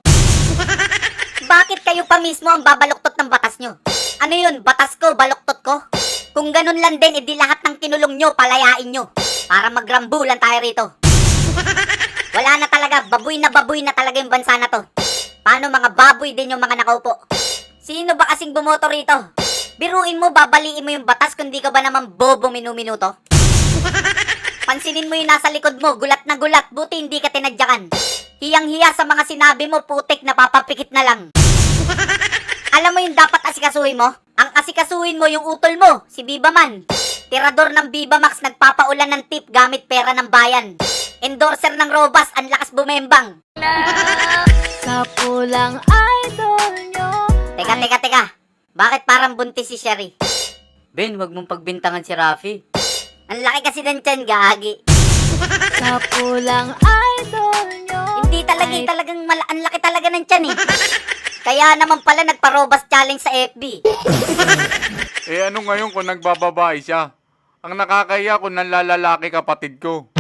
Bakit kayo pa mismo ang babaluktot ng batas nyo? Ano yun, batas ko, baluktot ko? Kung ganun lang din, edi lahat ng kinulong nyo, palayain nyo. Para magrambulan tayo rito. Wala na talaga, baboy na talaga yung bansa na to. Paano mga baboy din yung mga nakaupo? Sino ba kasing bumoto rito? Biruin mo, babaliin mo yung batas kung di ka ba naman bobo minuminuto? Pansinin mo yung nasa likod mo, gulat na gulat, buti hindi ka tinadyakan. Hiyang-hiya sa mga sinabi mo, putik, napapapikit na lang. Alam mo yung dapat asikasuhin mo? Ang asikasuhin mo yung utol mo, si Viva Man. Tirador ng Viva Max, nagpapaulan ng tip gamit pera ng bayan. Endorser ng Robas, ang lakas bumembang. Sa pulang idol nyo. Teka. Bakit parang buntis si Sherry? Ben, wag mong pagbintangan si Rafi. Ang laki kasi ng tiyan, gagi. Sa pulang idol nyo. Hindi talagang ang laki talaga ng tiyan eh. Kaya naman pala nagpa-Robas challenge sa FB. Eh ano ngayon kung nagbababae siya? Ang nakakaya kung nanlalalaki kapatid ko.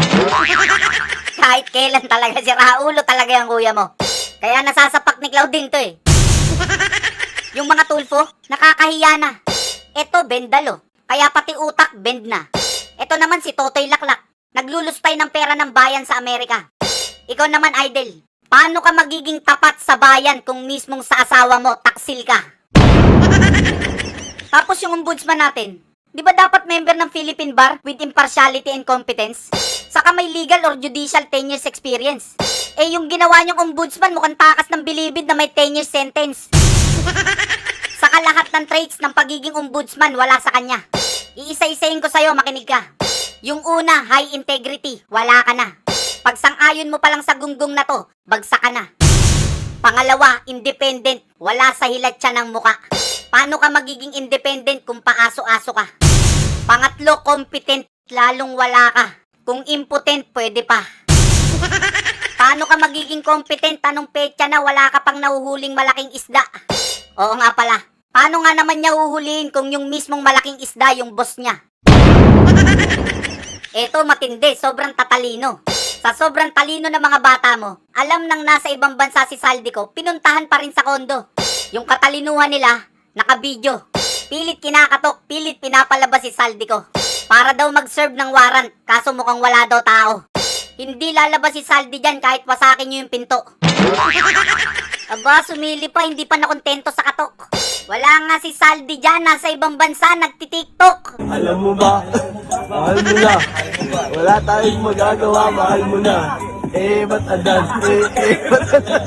Kahit kailan talaga, si Raulo talaga yung kuya mo. Kaya nasasapak ni Claudine to eh. Yung mga tulfo, nakakahiya na. Eto, bendalo. Kaya pati utak, bend na. Eto naman si Totoy Laklak. Naglulustay ng pera ng bayan sa Amerika. Ikaw naman, Idol. Paano ka magiging tapat sa bayan kung mismong sa asawa mo, taksil ka? Tapos yung ombudsman natin, di ba dapat member ng Philippine Bar with impartiality and competence? Saka may legal or judicial 10 years experience. Eh yung ginawa niyong ombudsman mukhang takas ng bilibid na may 10 years sentence. Saka lahat ng traits ng pagiging ombudsman wala sa kanya. Iisa-isayin ko sa'yo, makinig ka. Yung una, high integrity, wala ka na. Pag sang-ayon mo palang sa gunggong na to, bagsak ka na. Pangalawa, independent, wala sa hilat siya ng muka. Paano ka magiging independent kung paaso-aso ka? Pangatlo, competent, lalong wala ka. Kung impotent, pwede pa. Paano ka magiging competent? Tanong petsa na wala ka pang nahuhuling malaking isda. Oo nga pala. Paano nga naman niya huhulihin kung yung mismong malaking isda yung boss niya? Eto matindi, sobrang tatalino. Sa sobrang talino ng mga bata mo, alam nang nasa ibang bansa si Saldico, pinuntahan pa rin sa kondo. Yung katalinuhan nila, nakabidyo. Pilit kinakatok, pilit pinapalabas si Saldico. Para daw mag-serve ng warrant, kaso mukhang wala daw tao. Hindi lalabas si Saldi dyan kahit wasakin nyo yung pinto. Aba, sumili pa, hindi pa nakontento sa katok. Wala nga si Saldi dyan, nasa ibang bansa, nagtitiktok. Alam mo ba, mahal mo na. Wala tayong magagawa, mahal mo na. Ba't adan? Ba't adan?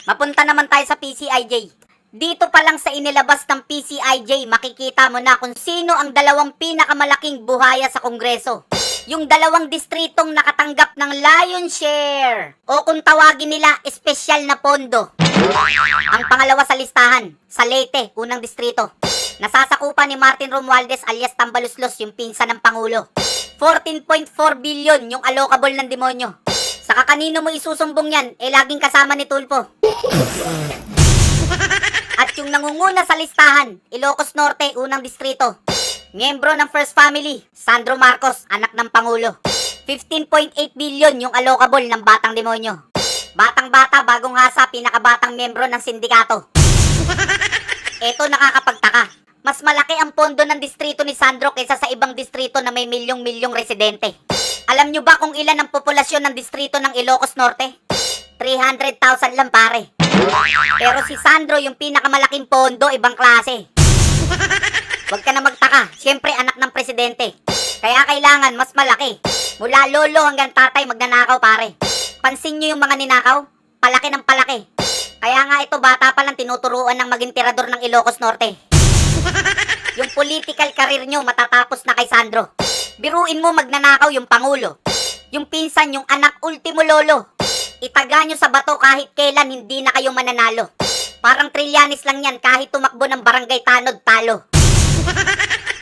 Mapunta naman tayo sa PCIJ. Dito pa lang sa inilabas ng PCIJ, makikita mo na kung sino ang dalawang pinakamalaking buhaya sa Kongreso. Yung dalawang distritong nakatanggap ng Lion Share o kung tawagin nila, espesyal na pondo. Ang pangalawa sa listahan, sa Leyte, unang distrito. Nasasakupan ni Martin Romualdez alias Tambaluslos, yung pinsan ng Pangulo. 14.4 billion yung allocable ng demonyo. Saka kanino mo isusumbong yan, laging kasama ni Tulfo. At yung nangunguna sa listahan, Ilocos Norte, unang distrito. Miyembro ng First Family, Sandro Marcos, anak ng Pangulo. 15.8 billion yung allocable ng Batang Demonyo. Batang-bata, bagong hasa, pinakabatang miyembro ng sindikato. Eto nakakapagtaka. Mas malaki ang pondo ng distrito ni Sandro kaysa sa ibang distrito na may milyong-milyong residente. Alam nyo ba kung ilan ang populasyon ng distrito ng Ilocos Norte? 300,000 lang pare. Pero si Sandro yung pinakamalaking pondo, ibang klase. Huwag ka na magtaka, siyempre anak ng presidente. Kaya kailangan mas malaki. Mula lolo hanggang tatay magnanakaw pare. Pansin nyo yung mga ninakaw? Palaki ng palaki. Kaya nga ito bata pa lang tinuturuan ng maging tirador ng Ilocos Norte. Yung political career nyo matatapos na kay Sandro. Biruin mo magnanakaw yung Pangulo. Yung pinsan yung anak ultimo lolo. Itaga nyo sa bato kahit kailan hindi na kayo mananalo. Parang Trillanes lang yan kahit tumakbo ng barangay tanod talo.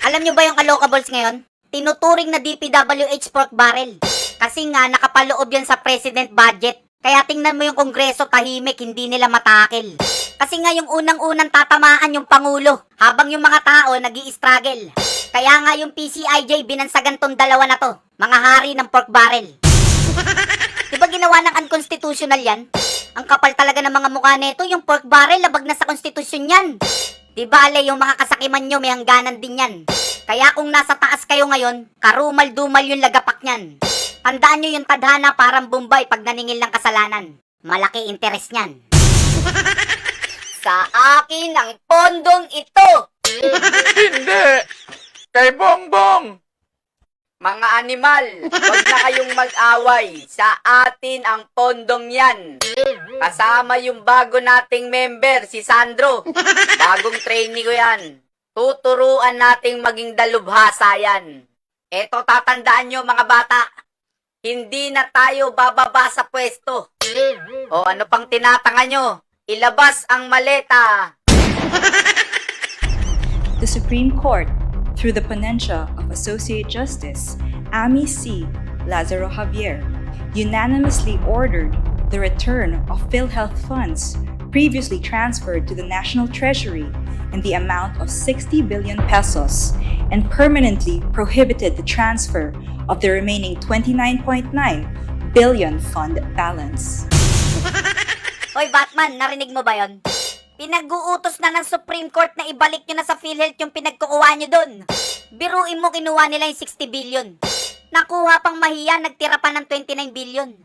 Alam nyo ba yung allocables ngayon? Tinuturing na DPWH pork barrel. Kasi nga nakapaloob yan sa president budget. Kaya tingnan mo yung kongreso tahimik, hindi nila matakil. Kasi nga yung unang-unang tatamaan yung Pangulo, habang yung mga tao nag-i-struggle. Kaya nga yung PCIJ binansagan tong dalawa na to, mga hari ng pork barrel. Di ba ginawa ng unconstitutional yan? Ang kapal talaga ng mga mukha nito, yung pork barrel, labag na sa konstitusyon yan. Di ba, Ale, yung mga kasakiman nyo, may hangganan din yan. Kaya kung nasa taas kayo ngayon, karumal-dumal yung lagapak niyan. Tandaan nyo yung tadhana parang Bombay pag naningil ng kasalanan. Malaki interes niyan. Sa akin ang pondong ito! Hindi! Kay Bongbong! Mga animal, huwag na kayong mag-away. Sa atin ang pondong yan. Kasama yung bago nating member, si Sandro. Bagong trainee ko yan. Tuturuan nating maging dalubhasa yan. Eto, tatandaan nyo mga bata. Hindi na tayo bababa sa pwesto. O ano pang tinatanga nyo? Ilabas ang maleta. The Supreme Court, through the ponentia of Associate Justice Amy C. Lazaro Javier, unanimously ordered the return of PhilHealth funds previously transferred to the National Treasury in the amount of 60 billion pesos and permanently prohibited the transfer of the remaining 29.9 billion fund balance. Hoy Batman, narinig mo ba yon? Pinag-uutos na ng Supreme Court na ibalik nyo na sa PhilHealth yung pinagkukuha nyo dun. Biruin mo kinuha nila yung 60 billion. Nakuha pang mahiya, nagtira pa ng 29 billion.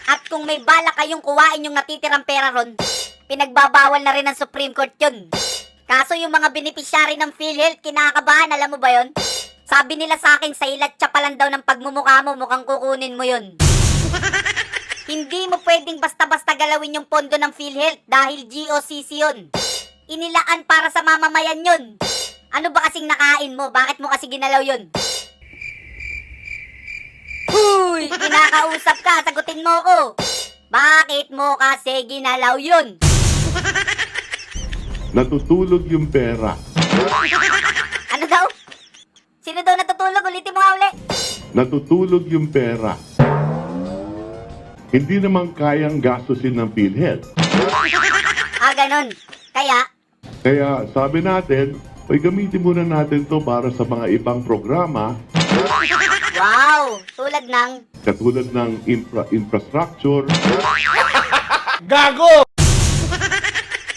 At kung may bala kayong kuhain yung natitirang pera ron, pinagbabawal na rin ng Supreme Court yun. Kaso yung mga beneficiary ng PhilHealth, kinakabahan, alam mo ba yon? Sabi nila sa akin, sa ilatsa pa lang daw ng pagmumukha mo, mukhang kukunin mo yun. Hindi mo pwedeng basta-basta galawin yung pondo ng PhilHealth dahil GOCC yun. Inilaan para sa mamamayan yun. Ano ba kasing nakain mo? Bakit mo kasi ginalaw yun? Huy! Kinakausap ka, sagutin mo ko. Bakit mo kasi ginalaw yun? Natutulog yung pera. Ano daw? Sino daw natutulog? Ulitin mo nga uli. Natutulog yung pera. Hindi naman kayang gastusin ng PhilHealth. Ah, ganun. Kaya sabi natin, ay gamitin muna natin to para sa mga ibang programa. Wow! Tulad ng... Katulad ng infrastructure. Gago!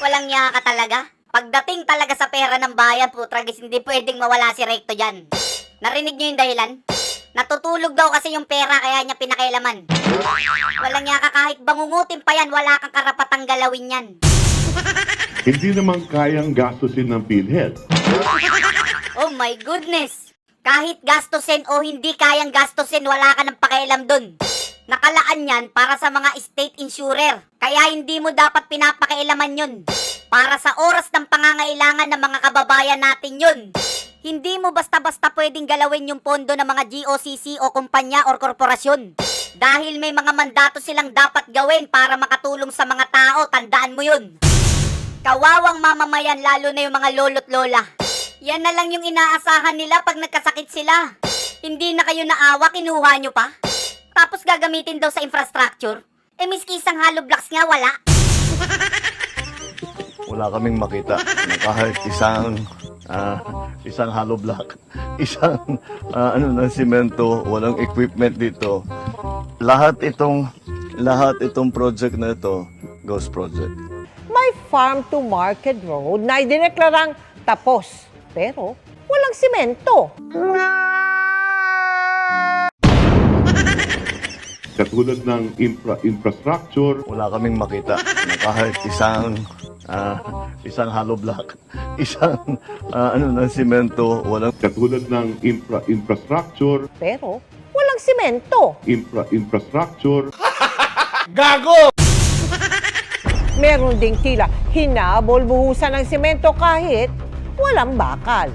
Walang niya ka talaga. Pagdating talaga sa pera ng bayan, putragis, hindi pwedeng mawala si Recto dyan. Narinig niyo yung dahilan? Natutulog daw kasi yung pera kaya niya pinakailaman. Walang niya ka, kahit bangungutin pa yan, wala kang karapatang galawin yan. Hindi naman kayang gastusin ng PhilHealth. Oh my goodness! Kahit gastusin o hindi kayang gastusin, wala ka ng pakialam dun. Nakalaan yan para sa mga state insurer. Kaya hindi mo dapat pinapakailaman yun. Para sa oras ng pangangailangan ng mga kababayan natin yun. Hindi mo basta-basta pwedeng galawin yung pondo ng mga GOCC o kumpanya o korporasyon. Dahil may mga mandato silang dapat gawin para makatulong sa mga tao, tandaan mo yun. Kawawang mamamayan, lalo na yung mga lolo't lola. Yan na lang yung inaasahan nila pag nagkasakit sila. Hindi na kayo naawa, kinuha nyo pa. Tapos gagamitin daw sa infrastructure. Eh miski isang hollow blocks nga wala. Wala kaming makita na kahit isang hollow block, isang ng simento, walang equipment dito. Lahat itong project na ito, ghost project. May farm to market road na idineklarang tapos, pero walang simento. Katulad ng infrastructure. Wala kaming makita na kahit isang hollow block, isang ng simento, walang katulad ng infrastructure. Pero walang simento. Infrastructure. Gago! Meron ding tila hinabol buhusan ng simento kahit walang bakal.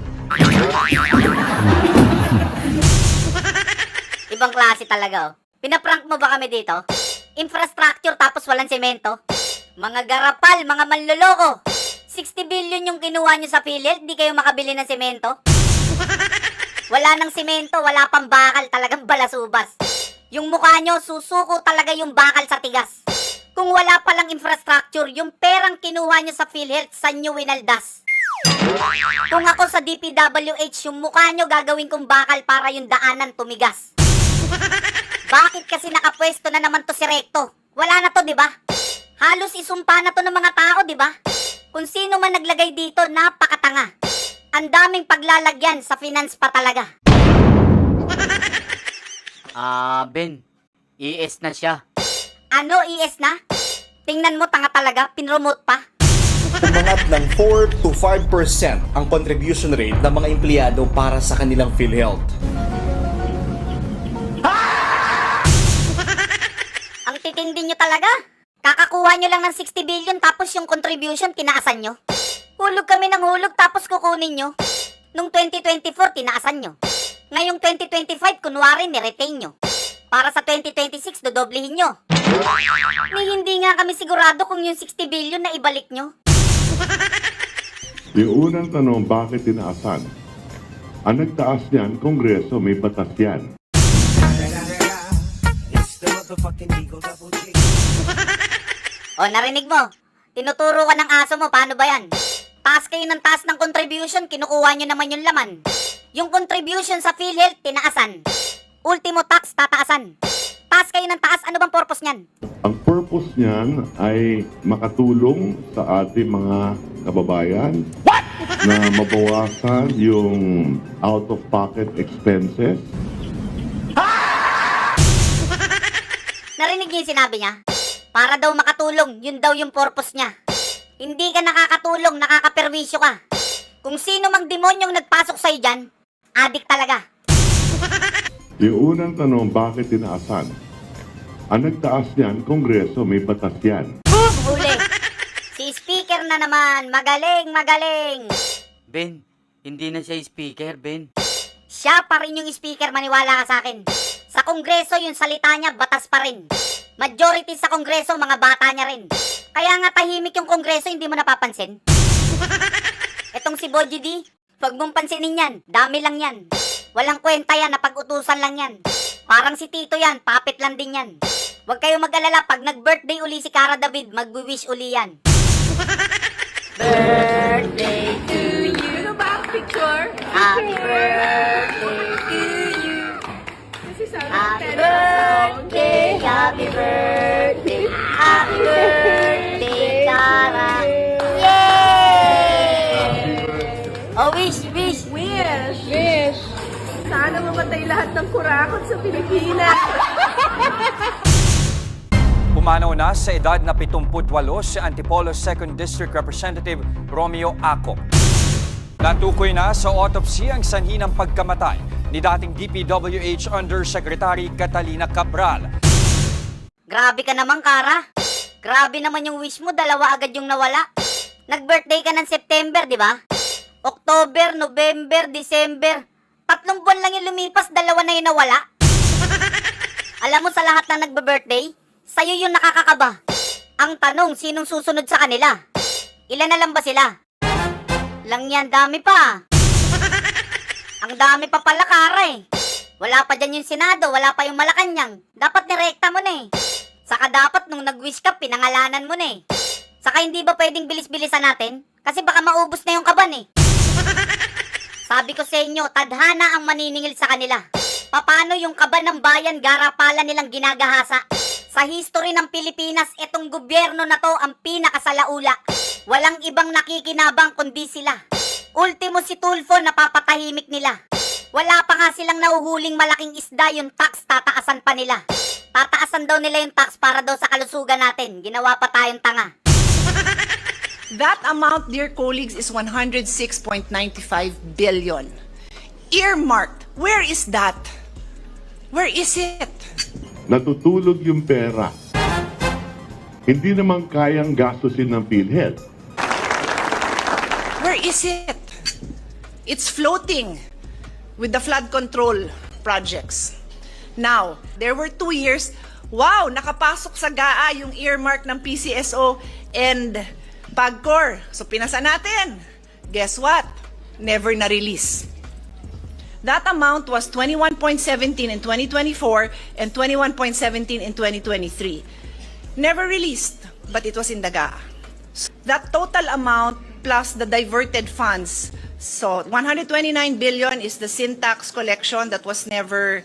Ibang klase talaga, oh. Pinaprank mo ba kami dito? Infrastructure tapos walang semento? Mga garapal, mga manloloko. 60 billion yung kinuha nyo sa PhilHealth, di kayo makabili ng semento? Wala ng semento, wala pang bakal, talagang balasubas. Yung mukha nyo, susuko talaga yung bakal sa tigas. Kung wala palang infrastructure, yung perang kinuha nyo sa PhilHealth, saan nyo winaldas? Kung ako sa DPWH, yung mukha nyo gagawin kong bakal para yung daanan tumigas. Bakit kasi nakapwesto na naman to si Recto? Wala na to, di ba? Halos isumpa na to ng mga tao, di ba? Kung sino man naglagay dito, napakatanga. Ang daming paglalagyan sa finance pa talaga. Ben, ES na siya. Ano, ES na? Tingnan mo, tanga talaga, pinromote pa. Umangat ng 4 to 5% ang contribution rate ng mga empleyado para sa kanilang PhilHealth. Ang titindi nyo talaga. Kakakuha nyo lang ng 60 billion tapos yung contribution tinaasan nyo. Hulog kami ng hulog tapos kukunin nyo. Nung 2024, tinaasan nyo. Ngayong 2025, kunwari, niretain nyo. Para sa 2026, dodoblihin nyo. Hindi nga kami sigurado kung yung 60 billion na ibalik nyo. Yung unang tanong, bakit tinaasan? Ang nagtaas niyan, Kongreso, may batas yan. O, narinig mo? Tinuturo ka ng aso mo, paano ba yan? Taas kayo ng taas ng contribution, kinukuha nyo naman yung laman. Yung contribution sa PhilHealth, tinaasan. Ultimo tax, tataasan. Taas kayo ng taas, ano bang purpose niyan? Ang purpose niyan ay makatulong sa ating mga kababayan na mabawasan yung out-of-pocket expenses. Narinig niyo yung sinabi niya? Para daw makatulong, yun daw yung purpose niya. Hindi ka nakakatulong, nakakaperwisyo ka. Kung sino mang demonyong nagpasok sa'yo dyan, adik talaga. Yung unang tanong, bakit tinaasan? Ang nagtaas niyan, Kongreso, may batas yan. Huli. Si speaker na naman, magaling, magaling. Ben, hindi na siya speaker, Ben. Siya pa rin yung speaker, maniwala ka sa akin. Sa Kongreso, yung salita niya, batas pa rin. Majority sa Kongreso, mga bata niya rin. Kaya nga tahimik yung Kongreso, hindi mo napapansin. Etong si Boji D, huwag mong pansinin yan, dami lang yan. Walang kwenta yan, napag-utusan lang yan. Parang si Tito yan, papit lang din yan. Huwag kayong mag-alala, pag nag-birthday uli si Cara David, mag-wish uli yan. Birthday to you. Ano ba ang picture? Happy birthday to you. Happy birthday, happy birthday, happy birthday, Cara. Yay! Oh, wish, wish. Wish. Wish. Sana mamatay lahat ng kurakot sa Pilipinas. Pumanaw na sa edad na 78 si Antipolo 2nd District Representative Romeo Acop. Natukoy na sa autopsy ang sanhi ng pagkamatay ni dating DPWH Undersecretary Catalina Cabral. Grabe ka naman, Cara. Grabe naman yung wish mo, dalawa agad yung nawala. Nag-birthday ka ng September, di ba? October, November, December. 3 buwan lang yung lumipas, dalawa na yung nawala. Alam mo, sa lahat ng nagbe-birthday, sa'yo yung nakakakaba. Ang tanong, sinong susunod sa kanila? Ilan na lang ba sila? Lang yan, dami pa. Ang dami pa pala, Cara eh. Wala pa dyan yung Senado, wala pa yung Malacanang. Dapat nirekta mo na eh. Saka dapat nung nag-wish ka, pinangalanan mo na eh. Saka hindi ba pwedeng bilis-bilisan natin? Kasi baka maubos na yung kaban eh. Sabi ko sa inyo, tadhana ang maniningil sa kanila. Paano yung kaban ng bayan, garapala nilang ginagahasa? Sa history ng Pilipinas, itong gobyerno na to ang pinakasalaula. Walang ibang nakikinabang kundi sila. Ultimo si Tulfo, napapatahimik nila. Wala pa nga silang nahuhuling malaking isda, yung tax tataasan pa nila. Tataasan daw nila yung tax para daw sa kalusugan natin. Ginawa pa tayong tanga. That amount, dear colleagues, is 106.95 billion. Earmarked. Where is that? Where is it? Natutulog yung pera. Hindi naman kayang gastusin ng PhilHealth. Where is it? It's floating with the flood control projects. Now, there were 2 years, wow, nakapasok sa GAA yung earmark ng PCSO and PAGCOR. So, pinasa natin. Guess what? Never na-release. That amount was 21.17 in 2024 and 21.17 in 2023. Never released, but it was in the GAA. That total amount plus the diverted funds, so 129 billion is the sin tax collection that was never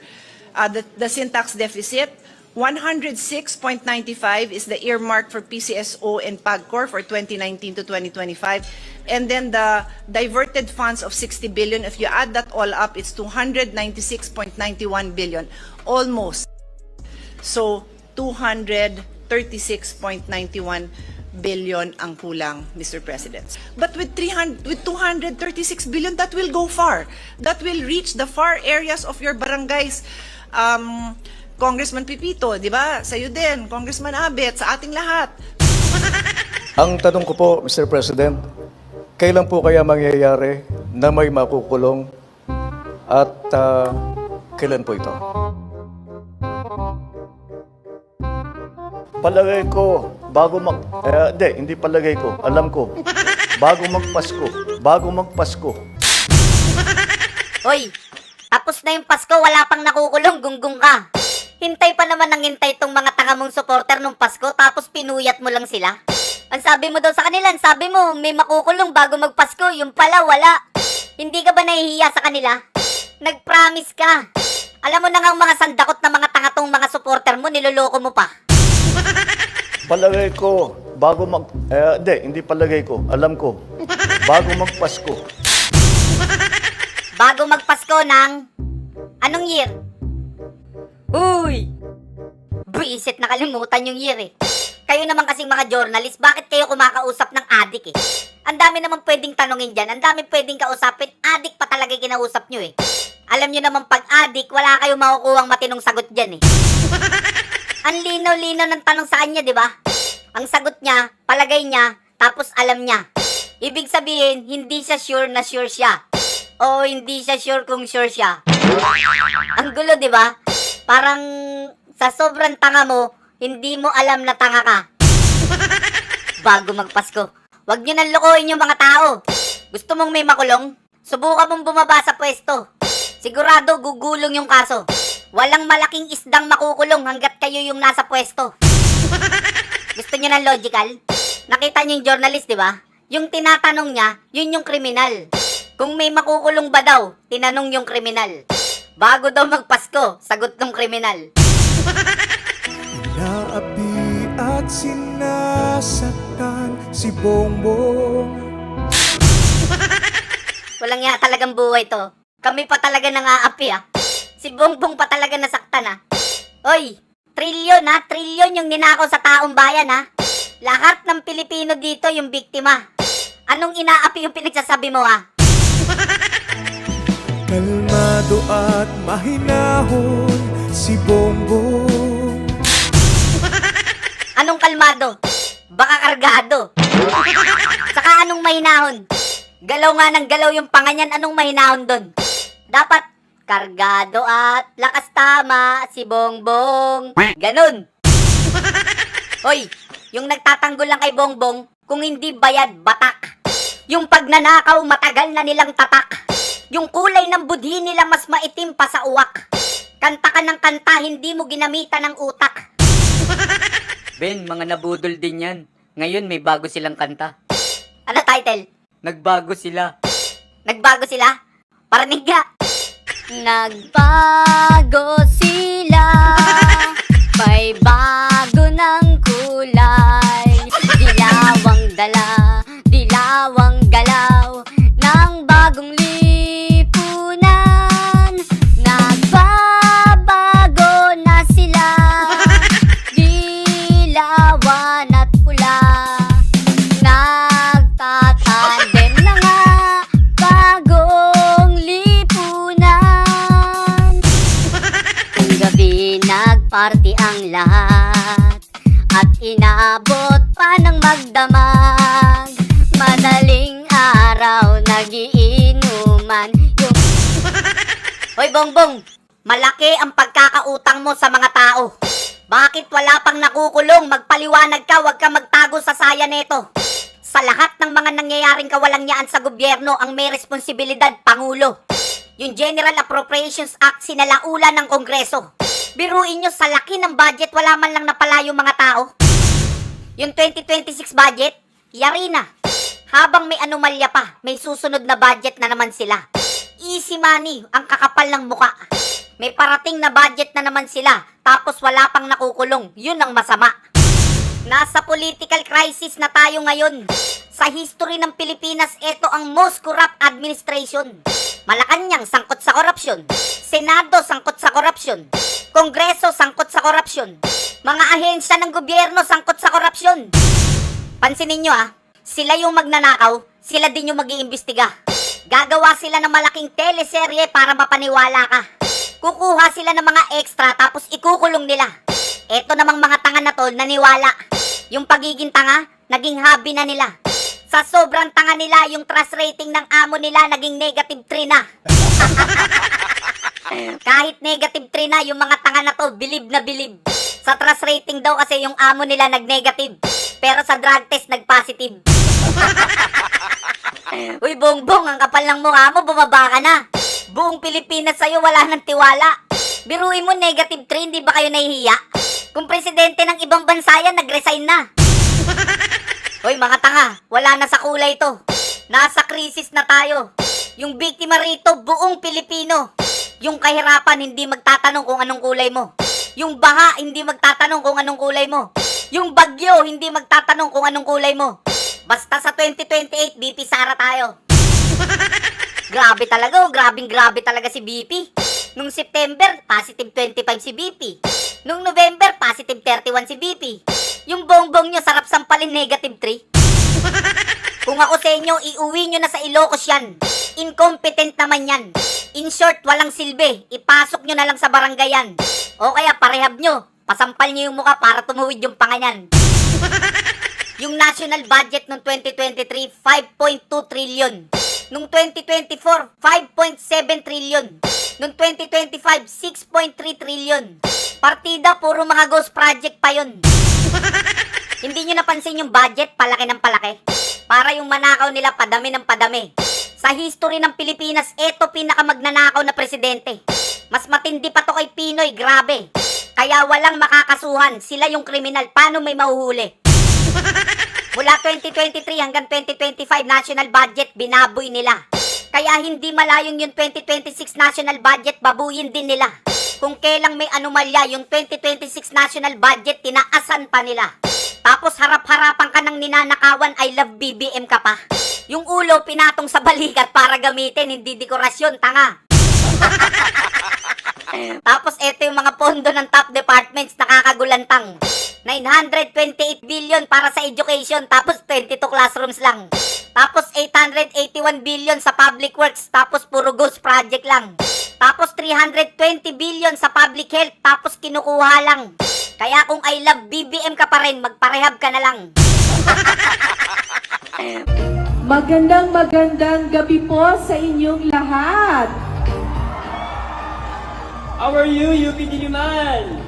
The sin tax deficit, 106.95 is the earmark for PCSO and PAGCOR for 2019 to 2025. And then the diverted funds of 60 billion, if you add that all up, it's 296.91 billion, almost. So, 236.91 billion ang kulang, Mr. President. But with 236 billion, that will go far. That will reach the far areas of your barangays. Congressman Pipito, di ba? Sa'yo din, Congressman Abet, sa ating lahat. Ang tanong ko po, Mr. President, kailan po kaya mangyayari na may makukulong at kailan po ito? Palagay ko, hindi palagay ko, alam ko, bago magpasko. Hoy, tapos na yung Pasko, wala pang nakukulong, gunggong ka. Hintay pa naman ng hintay tong mga tanga mong supporter nung Pasko, tapos pinuyat mo lang sila. Ang sabi mo daw sa kanila, sabi mo, may makukulong bago magpasko, yung pala wala. Hindi ka ba nahihiya sa kanila? Nag-promise ka. Alam mo na nga ang mga sandakot na mga tanga tong mga supporter mo, niloloko mo pa. Palagay ko, hindi palagay ko, alam ko, bago magpasko. Bago magpasko ng... Anong year? Uy! Bisit, nakalimutan yung year eh. Kayo naman kasing mga journalist, bakit kayo kumakausap ng adik eh? Ang dami naman pwedeng tanongin dyan, ang dami pwedeng kausapin, adik pa talaga kinausap nyo eh. Alam nyo naman pag adik, wala kayong makukuhang matinong sagot dyan eh. Ang linaw-linaw ng tanong sa kanya, di ba? Ang sagot niya, palagay niya, tapos alam niya. Ibig sabihin, hindi siya sure na sure siya. O hindi siya sure kung sure siya. Ang gulo, di ba? Parang sa sobrang tanga mo, hindi mo alam na tanga ka. Bago magpasko. Huwag nyo nang lokohin yung mga tao. Gusto mong may makulong? Subukan mong bumaba sa pwesto. Sigurado gugulong yung kaso. Walang malaking isdang makukulong hanggat kayo yung nasa pwesto. Gusto nyo ng logical? Nakita nyo yung journalist, di ba? Yung tinatanong niya, yun yung kriminal. Kung may makukulong ba daw, tinanong yung kriminal. Bago daw magpasko, sagot ng kriminal. Inaapi at sinasaktan si Bongbong. Walang nga talagang buhay to. Kami pa talaga nang-aapi ah. Si Bongbong pa talaga nasaktan ah. Oy, trilyon ha, trilyon yung ninakaw sa taong bayan ha. Lahat ng Pilipino dito yung biktima. Anong inaapi yung pinagsasabi mo ha? Kalmado at mahinahon si Bongbong. Anong kalmado? Baka kargado. Saka anong mahinahon? Galaw nga ng galaw yung panganyan, anong mahinahon doon? Dapat kargado at lakas tama si Bongbong. Ganun. Hoy, yung nagtatanggol lang kay Bongbong, kung hindi bayad, batak. Yung pagnanakaw, matagal na nilang tatak. Yung kulay ng budhi nila mas maitim pa sa uwak. Kanta ka ng kanta, hindi mo ginamitan ng utak. Ben, mga nabudol din yan. Ngayon may bago silang kanta. Ano title? Nagbago sila. Nagbago sila? Paranig nga. Nagbago sila. May bago ng kulay. Dilawang dala, dilawang galaw ng bagong lipunan. Nagbabago na sila. Dilawan at pula. Nagtatandem na nga bagong lipunan. Ang gabi nagparty ang lahat at inabot pa ng magdamag. Madaling araw nagiinuman yung... Hoy Bongbong, malaki ang pagkakautang mo sa mga tao. Bakit wala pang nakukulong? Magpaliwanag ka, wag ka magtago sa saya neto. Sa lahat ng mga nangyayaring kawalangyaan sa gobyerno, ang may responsibilidad, Pangulo. Yung General Appropriations Act, sinalaulan ng Kongreso. Biruin nyo, sa laki ng budget, wala man lang napala yung mga tao. Yung 2026 budget, yari na. Habang may anomalya pa, may susunod na budget na naman sila. Easy money, ang kakapal ng muka. May parating na budget na naman sila, tapos wala pang nakukulong. Yun ang masama. Nasa political crisis na tayo ngayon. Sa history ng Pilipinas, ito ang most corrupt administration. Malacanang sangkot sa korupsyon. Senado sangkot sa korupsyon. Kongreso sangkot sa korupsyon. Mga ahensya ng gobyerno sangkot sa korupsyon. Pansinin nyo sila yung magnanakaw, sila din yung mag-iimbestiga. Gagawa sila ng malaking teleserye para mapaniwala ka. Kukuha sila ng mga extra tapos ikukulong nila. Eto namang mga tanga na to, naniwala. Yung pagiging tanga, naging hobby na nila. Sa sobrang tanga nila, yung trust rating ng amo nila naging negative 3 na. Kahit negative 3 na, yung mga tanga na to, bilib na bilib. Sa trust rating daw kasi yung amo nila nag-negative. Pero sa drug test, nag-positive. Uy, Bongbong, ang kapal ng mukha mo, bumaba ka na. Buong Pilipinas sa'yo, wala nang tiwala. Biruin mo, negative 3, hindi ba kayo nahihiya? Kung presidente ng ibang bansa yan, nag-resign na. Uy, mga tanga, wala na sa kulay to. Nasa krisis na tayo. Yung biktima rito, buong Pilipino. Yung kahirapan, hindi magtatanong kung anong kulay mo. Yung baha, hindi magtatanong kung anong kulay mo. Yung bagyo, hindi magtatanong kung anong kulay mo. Basta sa 2028, BP Sara tayo. Grabe talaga, grabe talaga si BP. Nung September, positive 25 si BP. Nung November, positive 31 si BP. Yung bongbong nyo, sarap sampalin, negative 3. Kung ako sa inyo, iuwi nyo na sa Ilocos yan. Incompetent naman yan. In short, walang silbi. Ipasok nyo na lang sa barangay yan. O kaya parehab nyo. Pasampal nyo yung muka para tumuwid yung panganyan. Yung national budget noong 2023, 5.2 trillion. Noong 2024, 5.7 trillion. Noong 2025, 6.3 trillion. Partida, puro mga ghost project pa yun. Hindi nyo napansin yung budget, palaki ng palaki. Para yung manakaw nila, padami ng padami. Sa history ng Pilipinas, eto pinakamagnanakaw na presidente. Mas matindi pa to kay Pinoy, grabe. Kaya walang makakasuhan, sila yung kriminal, paano may mahuhuli? Mula 2023 hanggang 2025 national budget, binaboy nila. Kaya hindi malayong yung 2026 national budget, babuyin din nila. Kung kailang may anomalya, yung 2026 national budget, tinaasan pa nila. Tapos harap-harapan ka ng ninanakawan, I love BBM ka pa. Yung ulo pinatong sa balikat para gamitin, hindi dekorasyon, tanga. Tapos eto yung mga pondo ng top departments, nakakagulantang. 928 billion para sa education, tapos 22 classrooms lang. Tapos 881 billion sa public works, tapos puro ghost project lang. Tapos 320 billion sa public health, tapos kinukuha lang. Kaya kung I love BBM ka pa rin, magparehab ka na lang. Magandang gabi po sa inyong lahat. How are you, UP Diliman?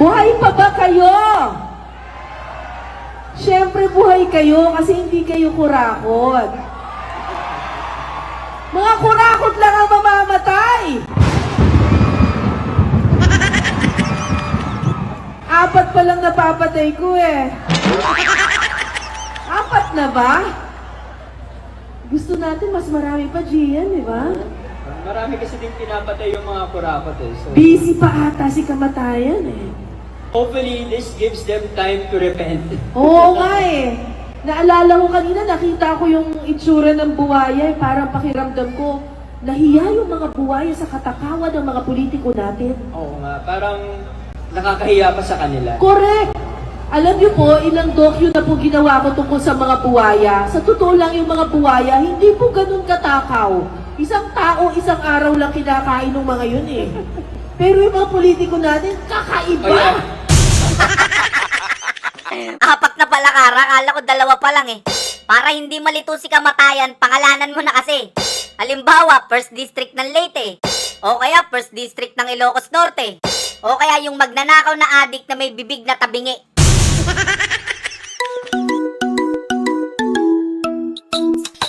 Buhay pa ba kayo? Siyempre buhay kayo kasi hindi kayo kurakot. Mga kurakot lang ang mamamatay. 4 pa lang napapatay ko eh. 4 na ba? Gusto natin mas marami pa, Gian, di ba? Marami kasi din pinapatay yung mga kurakot eh. So, Busy pa ata si kamatayan eh. hopefully, this gives them time to repent. Oo nga eh. Naalala ko kanina, nakita ko yung itsura ng buwaya eh. Parang pakiramdam ko, nahiya yung mga buwaya sa katakawan ng mga politiko natin. Oo nga, parang nakakahiya pa sa kanila. Correct! Alam niyo po, ilang docu na po ginawa ko tungkol sa mga buwaya. Sa totoo lang yung mga buwaya, hindi po ganun katakaw. Isang tao, isang araw lang kinakain ng mga yun eh. Pero yung mga politiko natin, kakaiba! Oh, yeah. 4 na pala, Kara. Akala ko 2 pa lang eh. Para hindi malito si kamatayan, pangalanan mo na kasi. Halimbawa, 1st District ng Leyte. O kaya 1st District ng Ilocos Norte. O kaya yung magnanakaw na adik na may bibig na tabingi.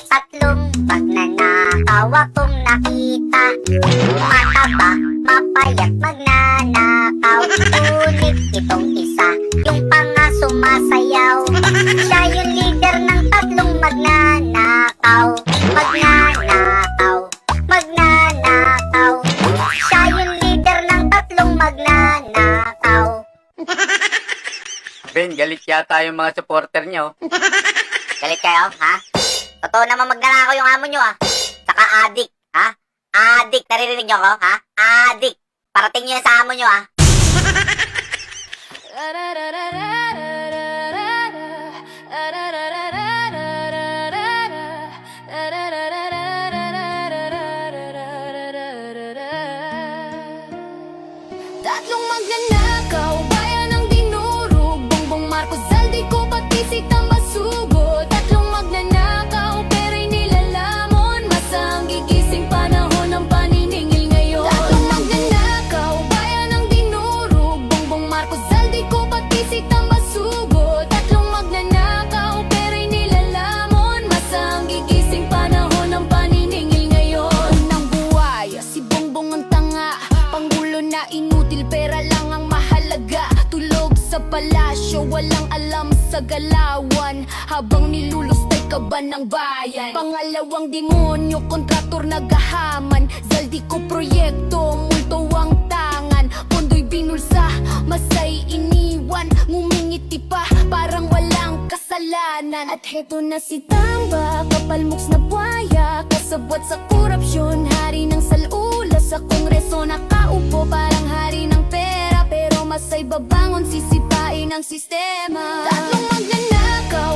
Tatlong magnanakaw akong nakita. Mataba, mapayat magnanakaw. Ngunit itong isa, yung panga sumasayaw. Siya yung leader ng 3 magnanakaw. Magnanakaw, magnanakaw. Siya yung leader galit yata yung mga supporter niyo. Galit kayo, ha? Totoo naman magnanakaw yung amo nyo, ha? Saka adik, ha? Adik, naririnig nyo ko, ha? Adik. Parating nyo yan sa amo nyo, ha? Tatlong magnanakaw, bayan ng dinurog, Bongbong Marcos, Zaldi ko, pati si Tambasugo. Tatlong magnanakaw, pera'y nilalamon, masang gigising panahon ng paniningil ngayon. Tatlong magnanakaw, bayan ng dinurog, Bongbong Marcos, Zaldi ko, pati si Tambasugo. Tatlong magnanakaw, pera'y nilalamon, masang gigising panahon ng paniningil ngayon. Unang buhay, si Bongbong ang tanga, panggulo na inutil, pera lang ang mahalaga. Tulog sa palasyo, walang alam sa galawan, habang nilulustay ka ba ng bayan. Pangalawang demonyo, kontraktor nagahaman, Zaldi ko proyekto, multo ang tangan, pondo'y binulsa, masay iniwan, ngumingiti pa, parang walang kasalanan. At heto na si Tamba, kapalmuks na buhaya, kasabwat sa korupsyon, hari ng salula, sa kongreso nakaupo, parang hari ng pera, pero masay babangon, sisipain ang sistema. Tatlong magnanakaw,